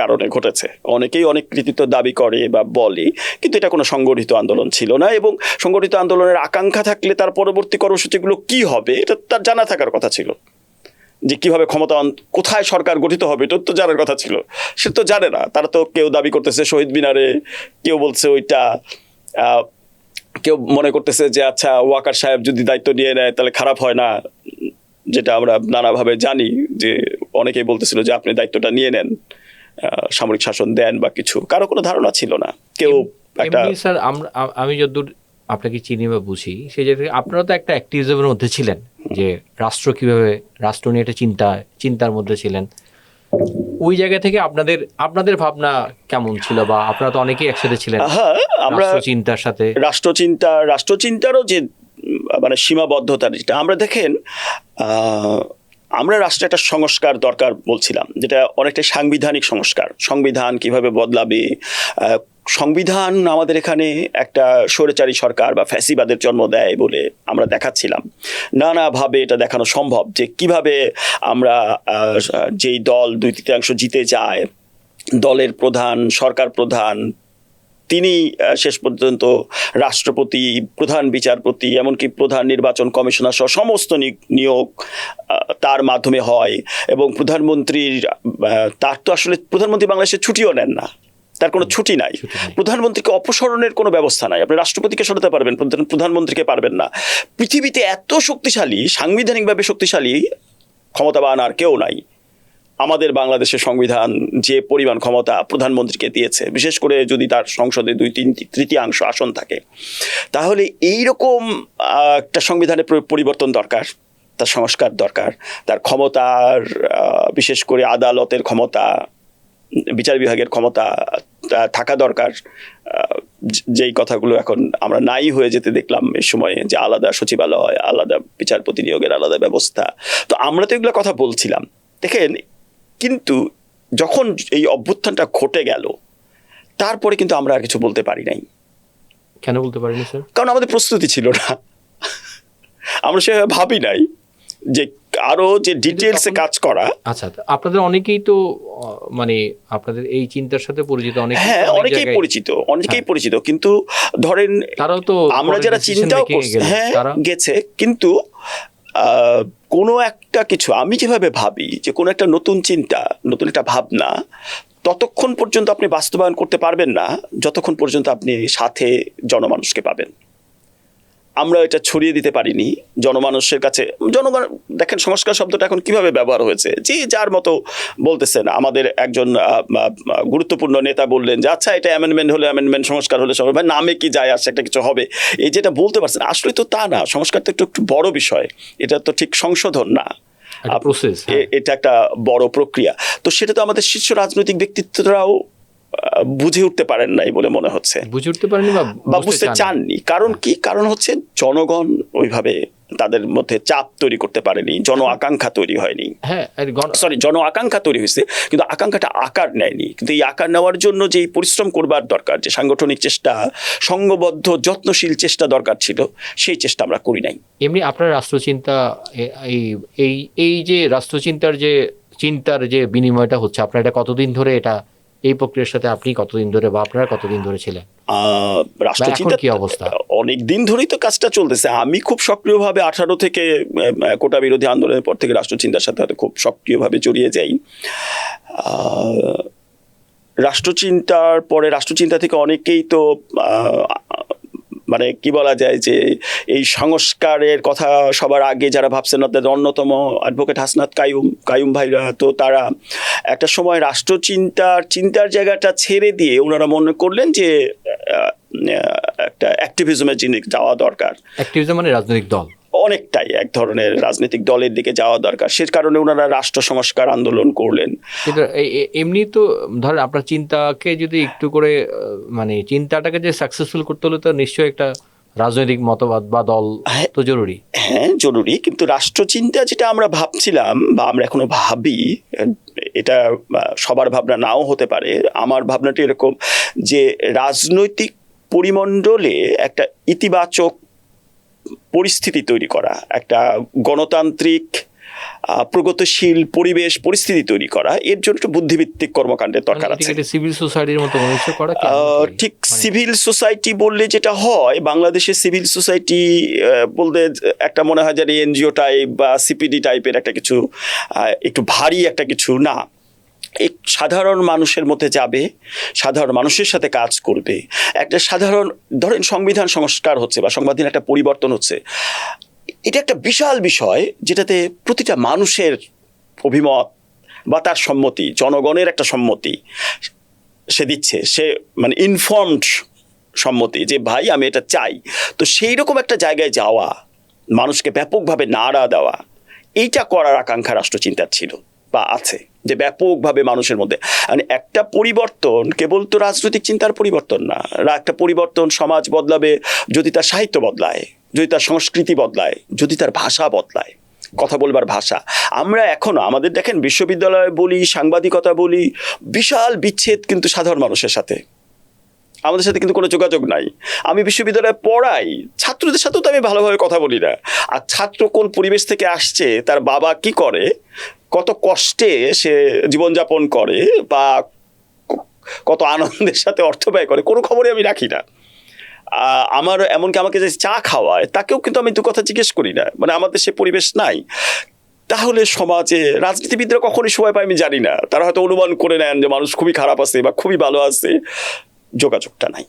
কারণে ঘটেছে। অনেকেই অনেক কৃতিত্ব দাবি করে বা বলে, কিন্তু এটা কোনো সংগঠিত আন্দোলন ছিল না। এবং সংগঠিত আন্দোলনের আকাঙ্ক্ষা থাকলে তার পরবর্তী কর্মসূচিগুলো কি হবে এটা তার জানা থাকার কথা ছিল। যে কিভাবে ক্ষমতা, কোথায় সরকার গঠিত হবে এটা তো জানার কথা ছিল, সে তো জানে না। তারা তো কেউ দাবি করতেছে শহীদ মিনারে, কেউ বলছে ওইটা, কেউ মনে করতেছে যে আচ্ছা ওয়াকার সাহেব যদি দায়িত্ব নিয়ে নেয় তাহলে খারাপ হয় না, যেটা আমরা নানাভাবে জানি যে অনেকেই বলতেছিল যে আপনি দায়িত্বটা নিয়ে নেন, সামরিক শাসন দেন বা কিছু। কারো কোনো ধারণা ছিল না। কেউ একটা, স্যার আমি যতদূর আপনাকে চিনি বা বুঝি, সেই জায়গায় আপনারা তো একটা অ্যাক্টিভিজমের মধ্যে ছিলেন, যে রাষ্ট্র কিভাবে, রাষ্ট্র নিয়ে একটা চিন্তার মধ্যে ছিলেন। ওই জায়গা থেকে আপনাদের ভাবনা কেমন ছিল, বা আপনারা তো অনেকেই একসাথে ছিলেন? হ্যাঁ, আমরা রাষ্ট্রচিন্তার সাথে রাষ্ট্রচিন্তারও যে মানে সীমাবদ্ধতা, যেটা আমরা দেখেন, আমরা রাষ্ট্রে একটা সংস্কার দরকার বলছিলাম, যেটা অনেকটা সাংবিধানিক সংস্কার। সংবিধান কিভাবে বদলাবে, সংবিধান আমাদের এখানে একটা স্বৈরাচারী সরকার বা ফ্যাসিবাদের জন্ম দেয় বলে আমরা দেখাচ্ছিলাম। নানাভাবে এটা দেখানো সম্ভব যে কিভাবে আমরা যেই দল 2/3 জিতে যায়, দলের প্রধান, সরকার প্রধান, তিনি শেষ পর্যন্ত রাষ্ট্রপতি, প্রধান বিচারপতি, এমনকি প্রধান নির্বাচন কমিশনার সহ সমস্ত নিয়োগ তার মাধ্যমে হয়। এবং প্রধানমন্ত্রীর, তার তো আসলে প্রধানমন্ত্রী বাংলাদেশে ছুটিও নেন না, তার কোনো ছুটি নাই। প্রধানমন্ত্রীকে অপসারণের কোনো ব্যবস্থা নাই। আপনি রাষ্ট্রপতিকে সরাতে পারবেন, প্রধানমন্ত্রীকে পারবেন না। পৃথিবীতে এত শক্তিশালী, সাংবিধানিকভাবে শক্তিশালী ক্ষমতাবান আর কেউ নাই। আমাদের বাংলাদেশের সংবিধান যে পরিমাণ ক্ষমতা প্রধানমন্ত্রীকে দিয়েছে, বিশেষ করে যদি তার সংসদে 2/3 আসন থাকে, তাহলে এইরকম একটা সংবিধানের পরিবর্তন দরকার, তার সংস্কার দরকার, তার ক্ষমতার, বিশেষ করে আদালতের ক্ষমতা, বিচার বিভাগের ক্ষমতা থাকা দরকার। যেই কথাগুলো এখন আমরা নাই হয়ে যেতে দেখলাম এই সময়ে, যে আলাদা সচিবালয়, আলাদা বিচারপতি নিয়োগের আলাদা ব্যবস্থা। তো আমরা তো এগুলো কথা বলছিলাম, দেখেন। কিন্তু যখন এই অভ্যুত্থানটা ঘটে গেল, তারপরে কিন্তু আমরা আর কিছু বলতে পারি নাই। কেন বলতে পারিনি স্যার? কারণ আমাদের প্রস্তুতি ছিল না। আমরা সেভাবে ভাবি নাই যে আরো যে ডিটেলসে কাজ করা। আচ্ছা, আপনাদের অনেকেই তো মানে আপনাদের এই চিন্তার সাথে পরিচিত, হ্যাঁ অনেকেই পরিচিত, কিন্তু ধরেন তারাও তো, আমরা যারা চিন্তাও করছি, হ্যাঁ গেছে, কিন্তু কোনো একটা কিছু, আমি যেভাবে ভাবি যে কোনো একটা নতুন চিন্তা, নতুন একটা ভাবনা, ততক্ষণ পর্যন্ত আপনি বাস্তবায়ন করতে পারবেন না যতক্ষণ পর্যন্ত আপনি সাথে জনমানুষকে পাবেন। আমরা এটা ছড়িয়ে দিতে পারিনি জনমানুষের কাছে। জনগণ দেখেন সংস্কার শব্দটা এখন কিভাবে ব্যবহার হয়েছে, যে যার মতো বলতেছেন। আমাদের একজন গুরুত্বপূর্ণ নেতা বললেন যে আচ্ছা এটা অ্যামেন্ডমেন্ট হলে অ্যামেন্ডমেন্ট, সংস্কার হলে সংস্কার, ভাই নামে কি যায় আসে, একটা কিছু হবে, এই যেটা বলতে পারছেন, আসলে তো তা না। সংস্কার তো একটু বড় বিষয়, এটা তো ঠিক সংশোধন না, প্রসেস। এটা একটা বড় প্রক্রিয়া। তো সেটা তো আমাদের শীর্ষ রাজনৈতিক ব্যক্তিত্বরাও বুঝে উঠতে পারেন নাই বলে মনে হচ্ছে, বুঝে উঠতে পারেনি বা বুঝতে চাননি। কারণ কি? কারণ হচ্ছে জনগণ ওইভাবে তাদের মধ্যে চাপ তৈরি করতে পারেনি, জন আকাঙ্ক্ষা তৈরি হয়নি। হ্যাঁ, সরি, জন আকাঙ্ক্ষা তৈরি হয়েছে কিন্তু আকাঙ্ক্ষাটা আকার নেয়নি। কিন্তু এই আকার নেওয়ার জন্য যে পরিশ্রম করবার দরকার, যে সাংগঠনিক চেষ্টা, সংঘবদ্ধ যত্নশীল চেষ্টা দরকার ছিল, সেই চেষ্টা আমরা করি নাই। এমনি আপনার রাষ্ট্রচিন্তা, এই যে রাষ্ট্রচিন্তার চিন্তার যে বিনিময়টা হচ্ছে, আপনার এটা কতদিন ধরে, এটা এই প্রক্রিয়ার সাথে আপনি কতদিন ধরে বা আপনারা কতদিন ধরে ছিলেন? রাষ্ট্রচিন্তা কি অবস্থা? অনেক দিন ধরেই তো কাজটা চলতেছে। আমি খুব সক্রিয়ভাবে 18 থেকে কোটা বিরোধী আন্দোলনের পর থেকে রাষ্ট্রচিন্তার সাথে খুব সক্রিয়ভাবে জড়িয়ে যাই। রাষ্ট্রচিন্তার পরে, রাষ্ট্রচিন্তা থেকে অনেকেই তো মানে কি বলা যায় যে এই সংস্কারের কথা সবার আগে যারা ভাবছেন, তাদের অন্যতম অ্যাডভোকেট হাসনাত কাইয়ুম ভাইরা, তো তারা একটা সময় চিন্তার জায়গাটা ছেড়ে দিয়ে ওনারা মনে করলেন যে একটা অ্যাক্টিভিজমের জিনিস যাওয়া দরকার। অ্যাক্টিভিজম মানে রাজনৈতিক দল, অনেকটাই এক ধরনের রাজনৈতিক দলের দিকে যাওয়া দরকার। সে কারণে ওনারা রাষ্ট্র সংস্কার আন্দোলন করলেন। কিন্তু এমনি তো ধরেন আপনার চিন্তাকে যদি একটু করে, মানে চিন্তাটাকে যে সাকসেসফুল করতে হলে তো নিশ্চয়ই একটা রাজনৈতিক মতবাদ বা দল তো জরুরি। হ্যাঁ, জরুরি। কিন্তু রাষ্ট্রচিন্তা যেটা আমরা ভাবছিলাম বা আমরা এখনো ভাবি, এটা সবার ভাবনা নাও হতে পারে। আমার ভাবনাটি এরকম যে রাজনৈতিক পরিমণ্ডলে একটা ইতিবাচক পরিস্থিতি তৈরি করা, একটা গণতান্ত্রিক প্রগতিশীল পরিস্থিতি তৈরি করা, এর জন্য একটু বুদ্ধিভিত্তিক কর্মকাণ্ডের দরকার আছে। সিভিল সোসাইটির মতো ঠিক সিভিল সোসাইটি বললে যেটা হয়, বাংলাদেশের সিভিল সোসাইটি বলতে একটা মনে হয় যে এনজিও টাইপ বা সিপিডি টাইপের একটা কিছু, একটু ভারী একটা কিছু না। এক সাধারণ মানুষের মধ্যে যাবে, সাধারণ মানুষের সাথে কাজ করবে। একটা সাধারণ, ধরেন সংবিধান সংস্কার হচ্ছে বা সংবিধানের একটা পরিবর্তন হচ্ছে, এটা একটা বিশাল বিষয় যেটাতে প্রতিটা মানুষের অভিমত বা তার সম্মতি, জনগণের একটা সম্মতি সে দিচ্ছে, সে মানে ইনফর্মড সম্মতি যে ভাই আমি এটা চাই। তো সেই রকম একটা জায়গায় যাওয়া, মানুষকে ব্যাপকভাবে নাড়া দেওয়া, এইটা করার আকাঙ্ক্ষা রাষ্ট্রচিন্তার ছিল বা আছে, যে ব্যাপকভাবে মানুষের মধ্যে মানে একটা পরিবর্তন কেবল তো রাজনৈতিক চিন্তার পরিবর্তন না। একটা পরিবর্তন সমাজ বদলাবে যদি তার সাহিত্য বদলায়, যদি তার সংস্কৃতি বদলায়, যদি তার ভাষা বদলায়, কথা বলবার ভাষা। আমরা এখনো আমাদের দেখেন বিশ্ববিদ্যালয়ে বলি, সাংবাদিকতা বলি, বিশাল বিচ্ছেদ কিন্তু সাধারণ মানুষের সাথে, আমাদের সাথে কিন্তু কোনো যোগাযোগ নাই। আমি বিশ্ববিদ্যালয়ে পড়াই, ছাত্রদের সাথেও তো আমি ভালোভাবে কথা বলি না। আর ছাত্র কোন পরিবেশ থেকে আসছে, তার বাবা কি করে, কত কষ্টে সে জীবনযাপন করে বা কত আনন্দের সাথে অর্থ ব্যয় করে, কোনো খবরই আমি রাখি না। আমার এমনকি আমাকে যে চা খাওয়ায় তাকেও কিন্তু আমি দু কথা জিজ্ঞেস করি না, মানে আমাদের সে পরিবেশ নাই। তাহলে সমাজে রাজনীতিবিদরা কখনই সময় পায় আমি জানি না, তারা হয়তো অনুমান করে নেন যে মানুষ খুবই খারাপ আছে বা খুবই ভালো আছে। যোগাযোগটা নাই।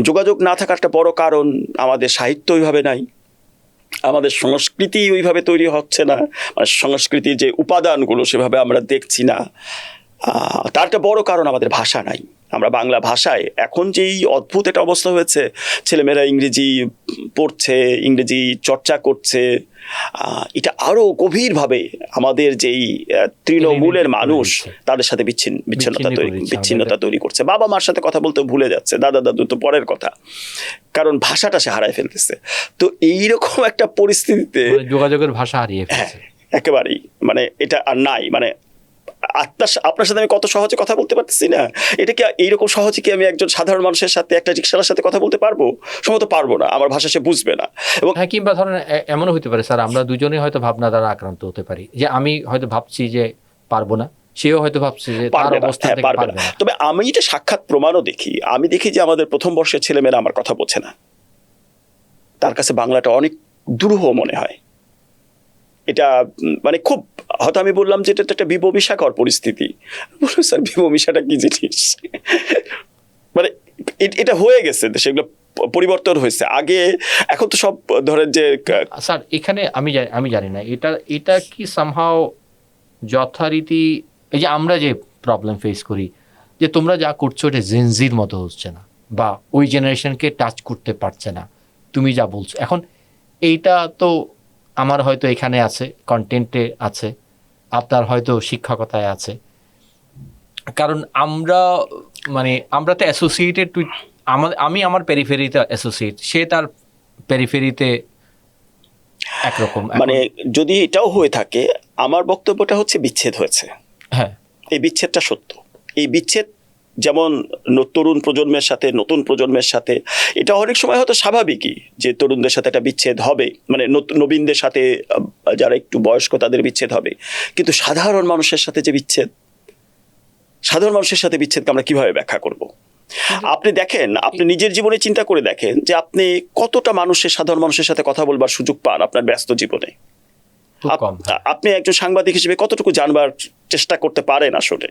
যোগাযোগ না থাকার একটা বড় কারণ আমাদের সাহিত্য ওইভাবে নাই, আমাদের সংস্কৃতি ওইভাবে তৈরি হচ্ছে না, মানে সংস্কৃতির যে উপাদানগুলো সেভাবে আমরা দেখছি না। তার একটা বড় কারণ আমাদের ভাষা নাই। আমরা বাংলা ভাষায় এখন যেই অদ্ভুত একটা অবস্থা হয়েছে, ছেলেমেয়েরা ইংরেজি পড়ছে, ইংরেজি চর্চা করছে, এটা আরো গভীরভাবে আমাদের যেই তৃণমূলের মানুষ তাদের সাথে বিচ্ছিন্নতা তৈরি করছে। বাবা মার সাথে কথা বলতে ভুলে যাচ্ছে, দাদা দাদু তো পরের কথা, কারণ ভাষাটা সে হারায় ফেলতেছে। তো এইরকম একটা পরিস্থিতিতে যোগাযোগের ভাষা হারিয়ে ফেলছে একেবারেই, মানে এটা আর নাই। মানে আপনার সাথে আমি কত সহজে কথা বলতে পারতেছি না, এটা কি এইরকম সহজে কি আমি একজন সাধারণ মানুষের সাথে, একটা রিকশার সাথে কথা বলতে পারবো? সম্ভবত পারবো না, আমার ভাষা সে বুঝবে না। এবং হ্যাঁ, কিংবা ধরেন এমনও হতে পারে স্যার, আমরা দুজনেই হয়তো ভাবনা দ্বারা আক্রান্ত হতে পারি, যে আমি হয়তো ভাবছি যে পারবো না, সেও হয়তো ভাবছে যে তার অবস্থা থেকে পারবে না। তবে আমি এটা সাক্ষাৎ প্রমাণও দেখি, আমি দেখি যে আমাদের প্রথম বর্ষের ছেলেমেয়েরা আমার কথা বোঝে না, তার কাছে বাংলাটা অনেক দুরূহ মনে হয়। এটা মানে খুব, হয়তো আমি বললাম যে এটা একটা বিভবিষাকর পরিস্থিতি। বলুন স্যার, বিভবিষাটা কি জিনিস? মানে এটা হয়ে গেছে, সেগুলো পরিবর্তন হয়েছে। আগে এখন তো সব ধরেন যে স্যার এখানে আমি জানি না এটা কি সামহাও যথারীতি, এই যে আমরা যে প্রবলেম ফেস করি যে তোমরা যা করছো এটা জেনজির মতো হচ্ছে না, বা ওই জেনারেশনকে টাচ করতে পারছে না তুমি যা বলছো এখন। এইটা তো আমার হয়তো এখানে আছে, কন্টেন্টে আছে, আপনার হয়তো শিক্ষকতায় আছে, কারণ আমরা তো অ্যাসোসিয়েটেড উইথ আমি আমার পেরিফেরিতে অ্যাসোসিয়েট, সে তার পেরিফেরিতে একরকম। মানে যদি এটাও হয়ে থাকে, আমার বক্তব্যটা হচ্ছে বিচ্ছেদ হয়েছে। হ্যাঁ, এই বিচ্ছেদটা সত্য। এই বিচ্ছেদ যেমন তরুণ প্রজন্মের সাথে নতুন প্রজন্মের সাথে, এটা অনেক সময় হয়তো স্বাভাবিকই যে তরুণদের সাথে একটা বিচ্ছেদ হবে, মানে নবীনদের সাথে যারা একটু বয়স্ক তাদের বিচ্ছেদ হবে। কিন্তু সাধারণ মানুষের সাথে যে বিচ্ছেদ, সাধারণ মানুষের সাথে বিচ্ছেদকে আমরা কিভাবে ব্যাখ্যা করব? আপনি দেখেন, আপনি নিজের জীবনে চিন্তা করে দেখেন যে আপনি কতটা সাধারণ মানুষের সাথে কথা বলবার সুযোগ পান আপনার ব্যস্ত জীবনে। আপনি একজন সাংবাদিক হিসেবে কতটুকু জানবার চেষ্টা করতে পারেন আসলে।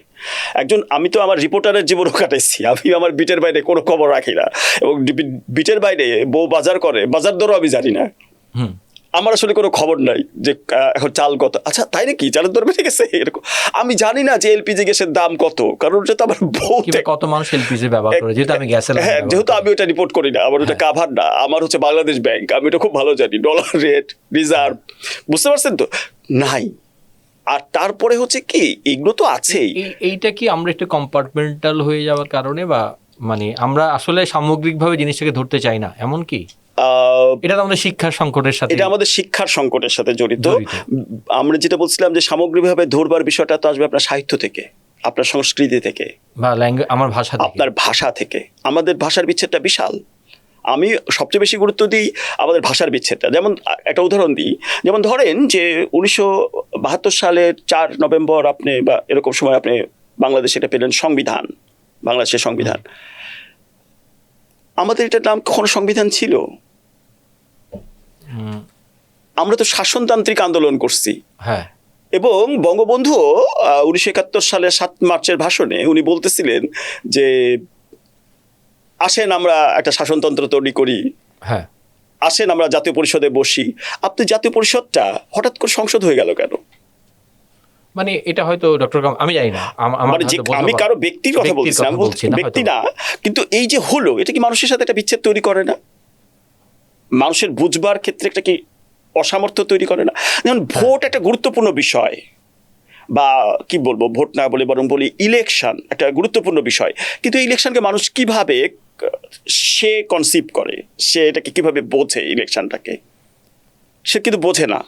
আমি তো আমার রিপোর্টারের জীবনও কাটাইছি, আমি আমার বিটের বাইরে কোনো খবর রাখি না, এবং বিটের বাইরে বউ বাজার করে, বাজার দরও আমি জানি না। আমার আসলে কোনো খবর নাই যে এখন চাল কত, আচ্ছা তাই নাকি চালের দর বেড়ে গেছে এরকম, আমি জানি না যে এলপিজি গ্যাসের দাম কত, কারণ ওটা তো আমার বউ কত মানুষ এলপিজি ব্যবহার করে, যেহেতু আমি গ্যাসের, হ্যাঁ যেহেতু আমি ওটা রিপোর্ট করি না, আমার ওটা কাভার না, আমার হচ্ছে বাংলাদেশ ব্যাংক, আমি ওটা খুব ভালো জানি, ডলার রেট রিজার্ভ, বুঝতে পারছেন তো নাই। আর তারপরে হচ্ছে কি এগুলো তো আছেই। এইটা কি আমরা একটু কম্পার্টমেন্টাল হয়ে যাওয়ার কারণে, বা মানে আমরা আসলে সামগ্রিকভাবে জিনিসটাকে ধরতে চাই না, এমন কি? এটা আমাদের শিক্ষার সংকটের সাথে, এটা আমাদের শিক্ষার সংকটের সাথে জড়িত। আমরা যেটা বলছিলাম যে সামগ্রিকভাবে ধরবার বিষয়টা তো আসবে আপনার সাহিত্য থেকে, আপনার সংস্কৃতি থেকে, বা আমার ভাষা থেকে, আপনার ভাষা থেকে। আমাদের ভাষার বিচ্ছেদটা বিশাল। আমি সবচেয়ে বেশি গুরুত্ব দিই আমাদের ভাষার বিচ্ছেদটা। যেমন একটা উদাহরণ দিই, যেমন ধরেন যে 1972 সালের 4 নভেম্বর আপনি বা এরকম সময় আপনি বাংলাদেশে এটা পেলেন সংবিধান, বাংলাদেশের সংবিধান। আমাদের এটার নাম কখনো সংবিধান ছিল? আমরা তো শাসনতান্ত্রিক আন্দোলন করছি। হ্যাঁ, এবং বঙ্গবন্ধু 1971 সালের 7 মার্চের ভাষণে উনি বলতেছিলেন যে আসেন আমরা একটা শাসনতন্ত্র তৈরি করি, হ্যাঁ, আসেন আমরা জাতীয় পরিষদে বসি। আপনি জাতীয় পরিষদটা হঠাৎ করে সংসদ হয়ে গেল কেন? মানে এটা হয়তো ডক্টর আমি জানি না, আমি কারো ব্যক্তির কথা বলছি না, ব্যক্তি না, কিন্তু এই যে হলো, এটা কি মানুষের সাথে একটা বিচ্ছেদ তৈরি করে না? মানুষের বুঝবার ক্ষেত্রে একটা কি অসামর্থ্য তৈরি করে না? যেমন ভোট একটা গুরুত্বপূর্ণ বিষয়, বা কি বলবো, ভোট না বলে বরং বলি ইলেকশন একটা গুরুত্বপূর্ণ বিষয়, কিন্তু ইলেকশনকে মানুষ কিভাবে সে কনসিভ করে, সে এটাকে কিভাবে বোঝে, ইলেকশনটাকে সে কিন্তু বোঝে না।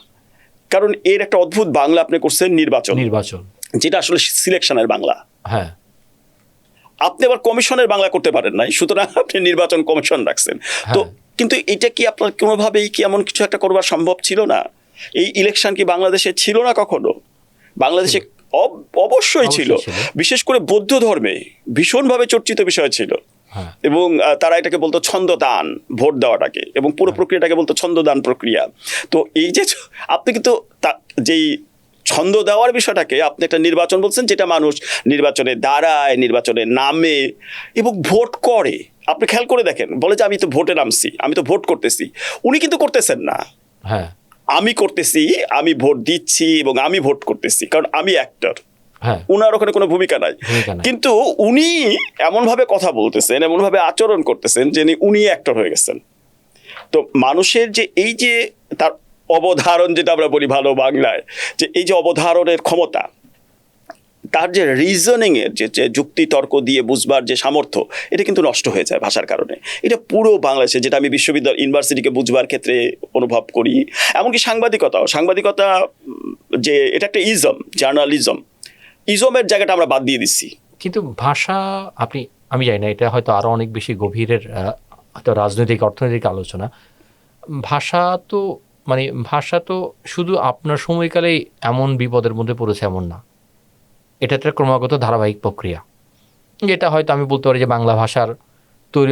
কারণ এর একটা অদ্ভুত বাংলা আপনি করছেন নির্বাচন, যেটা আসলে সিলেকশনের বাংলা। হ্যাঁ, আপনি আবার কমিশনের বাংলা করতে পারেন নাই, সুতরাং আপনি নির্বাচন কমিশন রাখছেন। তো কিন্তু এটা কি আপনার কোনোভাবেই কি এমন কিছু একটা করবার সম্ভব ছিল না? এই ইলেকশন কি বাংলাদেশে ছিল না কখনো? বাংলাদেশে অবশ্যই ছিল, বিশেষ করে বৌদ্ধ ধর্মে ভীষণভাবে চর্চিত বিষয় ছিল। এবং তারা এটাকে বলতো ছন্দদান, ভোট দেওয়াটাকে, এবং পুরো প্রক্রিয়াটাকে বলতো ছন্দদান প্রক্রিয়া। তো এই যে আপনি কিন্তু যেই ছন্দ দেওয়ার বিষয়টাকে আপনি একটা নির্বাচন বলছেন, যেটা মানুষ নির্বাচনে দাঁড়ায়, নির্বাচনে নামে এবং ভোট করে। আপনি খেয়াল করে দেখেন, বলে যে আমি তো ভোটে নামছি, আমি তো ভোট করতেছি। উনি কিন্তু করতেছেন না, হ্যাঁ আমি করতেছি, আমি ভোট দিচ্ছি এবং আমি ভোট করতেছি, কারণ আমি অ্যাক্টর। উনার ওখানে কোনো ভূমিকা নাই, কিন্তু উনি এমনভাবে কথা বলতেছেন, এমনভাবে আচরণ করতেছেন যে উনি অ্যাক্টর হয়ে গেছেন। তো মানুষের যে এই যে তার অবধারণ, যেটা আমরা বলি ভালো বাংলায়, যে এই যে অবধারণের ক্ষমতা, তার যে রিজনিং এর যে যুক্তি তর্ক দিয়ে বুঝবার যে সামর্থ্য, এটা কিন্তু নষ্ট হয়ে যায় ভাষার কারণে। এটা পুরো বাংলাদেশে, যেটা আমি বিশ্ববিদ্যালয় ইউনিভার্সিটিকে বুঝবার ক্ষেত্রে অনুভব করি, এমনকি সাংবাদিকতা যে এটা একটা জার্নালিজম, ইজমের জায়গাটা আমরা বাদ দিয়ে দিচ্ছি। কিন্তু ভাষা আমি জানি না, এটা হয়তো আরো অনেক বেশি গভীরের হয়তো রাজনৈতিক অর্থনৈতিক আলোচনা। ভাষা তো শুধু আপনার সময়কালেই এমন বিপদের মধ্যে পড়েছে এমন না, এটা একটা ক্রমাগত ধারাবাহিক প্রক্রিয়া। যেটা হয়তো আমি বলতে পারি যে বাংলা ভাষার তৈরি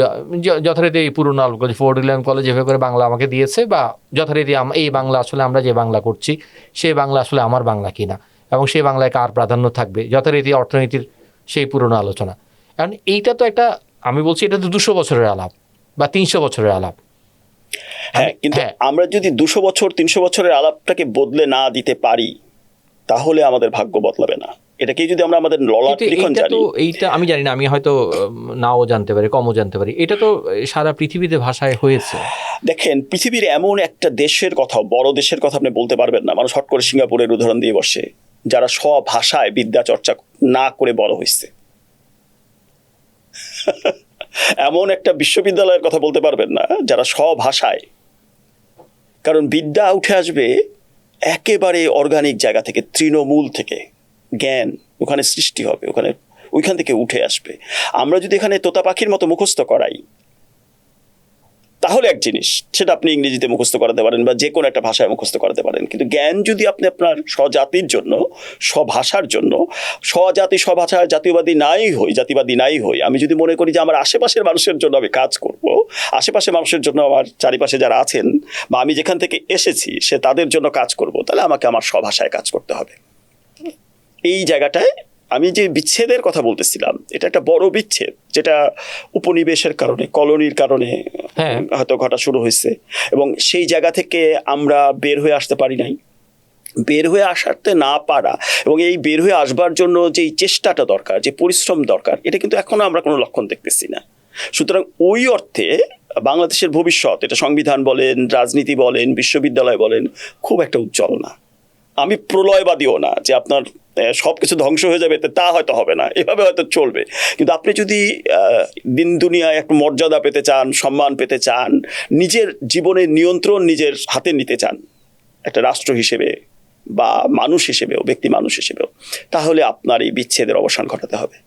যথারীতি এই পুরোনো ফোর্ট উইলিয়াম কলেজ এভাবে করে বাংলা আমাকে দিয়েছে, বা যথারীতি এই বাংলা আসলে আমরা যে বাংলা করছি সেই বাংলা আসলে আমার বাংলা কিনা, এবং সেই বাংলায় কার প্রাধান্য থাকবে, যথারীতি অর্থনীতির সেই পুরনো আলোচনা। কারণ এইটা তো একটা আমি বলছি এটা তো 200 বছরের আলাপ বা 300 বছরের আলাপ। হ্যাঁ, কিন্তু আমরা যদি 200 বছর 300 বছরের আলাপটাকে বদলে না দিতে পারি তাহলে আমাদের ভাগ্য বদলাবে না। এটাকে যদি আমরা আমাদের ললাট লিখন জানি, এইটা আমি জানি না, আমি হয়তো নাও জানতে পারি, কমও জানতে পারি, এটা তো সারা পৃথিবীতে ভাষায় হয়েছে। দেখেন পৃথিবীর এমন একটা দেশের কথা, বড় দেশের কথা আপনি বলতে পারবেন না, মানুষ হট করে সিঙ্গাপুরের উদাহরণ দিয়ে বসে, যারা সব ভাষায় বিদ্যা চর্চা না করে বড় হয়েছে। এমন একটা বিশ্ববিদ্যালয়ের কথা বলতে পারবেন না যারা সব ভাষায়, কারণ বিদ্যা উঠে আসবে একেবারে অর্গানিক জায়গা থেকে, তৃণমূল থেকে জ্ঞান ওখানে সৃষ্টি হবে, ওইখান থেকে উঠে আসবে। আমরা যদি এখানে তোতা পাখির মতো মুখস্থ করাই তাহলে এক জিনিস, সেটা আপনি ইংরেজিতে মুখস্থ করাতে পারেন বা যে কোনো একটা ভাষায় মুখস্থ করাতে পারেন, কিন্তু জ্ঞান যদি আপনি আপনার স্বজাতির জন্য, স্বভাষার জন্য, স্বজাতি স্বভাষার জাতীয়বাদী নাই হই, আমি যদি মনে করি যে আমার আশেপাশের মানুষের জন্য আমি কাজ করব, আশেপাশের মানুষের জন্য, আমার চারিপাশে যারা আছেন বা আমি যেখান থেকে এসেছি সে তাদের জন্য কাজ করব, তাহলে আমাকে আমার স্বভাষায় কাজ করতে হবে। এই জায়গাটায় আমি যে বিচ্ছেদের কথা বলতেছিলাম, এটা একটা বড় বিচ্ছেদ, যেটা উপনিবেশের কারণে, কলোনির কারণে হয়তো ঘটা শুরু হয়েছে, এবং সেই জায়গা থেকে আমরা বের হয়ে আসতে পারি নাই। বের হয়ে আসতে না পারা এবং এই বের হয়ে আসবার জন্য যেই চেষ্টাটা দরকার, যে পরিশ্রম দরকার, এটা কিন্তু এখনো আমরা কোনো লক্ষণ দেখতেছি না। সুতরাং ওই অর্থে বাংলাদেশের ভবিষ্যৎ, এটা সংবিধান বলেন, রাজনীতি বলেন, বিশ্ববিদ্যালয় বলেন, খুব একটা উজ্জ্বল না। আমি প্রলয়বাদীও না যে আপনার সবকিছু ধ্বংস হয়ে যাবে, তা হয়তো হবে না, এভাবে হয়তো চলবে। কিন্তু আপনি যদি দিন দুনিয়ায় একটু মর্যাদা পেতে চান, সম্মান পেতে চান, নিজের জীবনের নিয়ন্ত্রণ নিজের হাতে নিতে চান, একটা রাষ্ট্র হিসেবে বা মানুষ হিসেবেও, ব্যক্তি মানুষ হিসেবেও, তাহলে আপনার এই বিচ্ছেদের অবসান ঘটাতে হবে।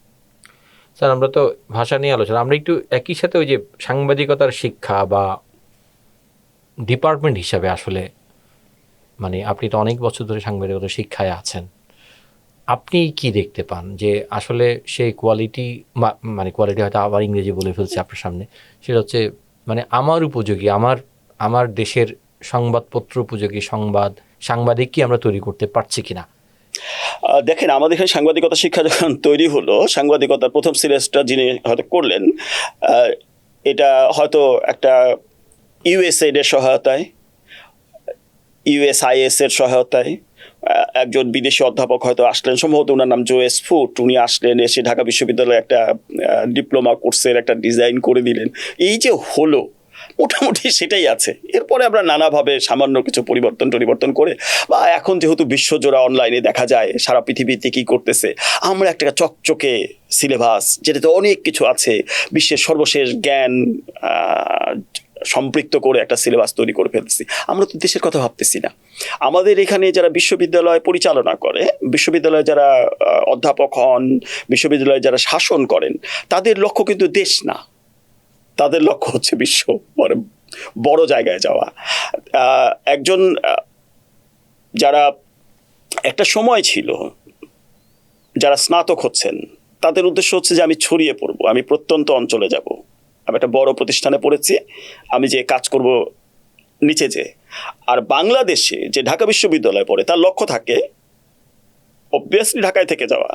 স্যার, আমরা তো ভাষা নিয়ে আলোচনা, আমরা একটু একই সাথে ওই যে সাংবাদিকতার শিক্ষা বা ডিপার্টমেন্ট হিসাবে আসলে, মানে আপনি তো অনেক বছর ধরে সাংবাদিকতার শিক্ষায় আছেন, আপনি কি দেখতে পান যে আসলে সেই কোয়ালিটি, মানে কোয়ালিটি হয়তো আবার ইংরেজি বলে ফেলছে আপনার সামনে, সেটা হচ্ছে মানে আমার উপযোগী, আমার দেশের সংবাদপত্র উপযোগী সাংবাদিক কি আমরা তৈরি করতে পারছি কিনা? দেখেন, আমাদের এখানে সাংবাদিকতা শিক্ষা যখন তৈরি হলো, সাংবাদিকতার প্রথম সিরিজটা যিনি হয়তো করলেন, এটা হয়তো একটা ইউএসএইড এর সহায়তায়, ইউএসআইএস এর সহায়তায় একজন বিদেশি অধ্যাপক হয়তো আসলেন, সম্ভবত ওনার নাম জোয়েস ফুট, উনি আসলেন, এসে ঢাকা বিশ্ববিদ্যালয়ে একটা ডিপ্লোমা কোর্সের একটা ডিজাইন করে দিলেন। এই যে হলো, মোটামুটি সেটাই আছে। এরপরে আমরা নানাভাবে সামান্য কিছু পরিবর্তন করে, বা এখন যেহেতু বিশ্বজোড়া অনলাইনে দেখা যায় সারা পৃথিবীতে কী করতেছে, আমরা একটা চকচকে সিলেবাস, যেটাতে অনেক কিছু আছে, বিশ্বের সর্বশেষ জ্ঞান সম্পৃক্ত করে একটা সিলেবাস তৈরি করে ফেলতেছি। আমরা তো দেশের কথা ভাবতেছি না। আমাদের এখানে যারা বিশ্ববিদ্যালয় পরিচালনা করে, বিশ্ববিদ্যালয়ে যারা অধ্যাপক হন, বিশ্ববিদ্যালয়ে যারা শাসন করেন, তাদের লক্ষ্য কিন্তু দেশ না, তাদের লক্ষ্য হচ্ছে বিশ্ব, বড় জায়গায় যাওয়া। একজন, যারা একটা সময় ছিল যারা স্নাতক হচ্ছেন, তাদের উদ্দেশ্য হচ্ছে যে আমি ছড়িয়ে পড়বো, আমি প্রত্যন্ত অঞ্চলে যাব, আমি একটা বড় প্রতিষ্ঠানে পড়েছি, আমি যে কাজ করব নিচে যে। আর বাংলাদেশে যে ঢাকা বিশ্ববিদ্যালয়ে পড়ে, তার লক্ষ্য থাকে অবভিয়াসলি ঢাকায় থেকে যাওয়া,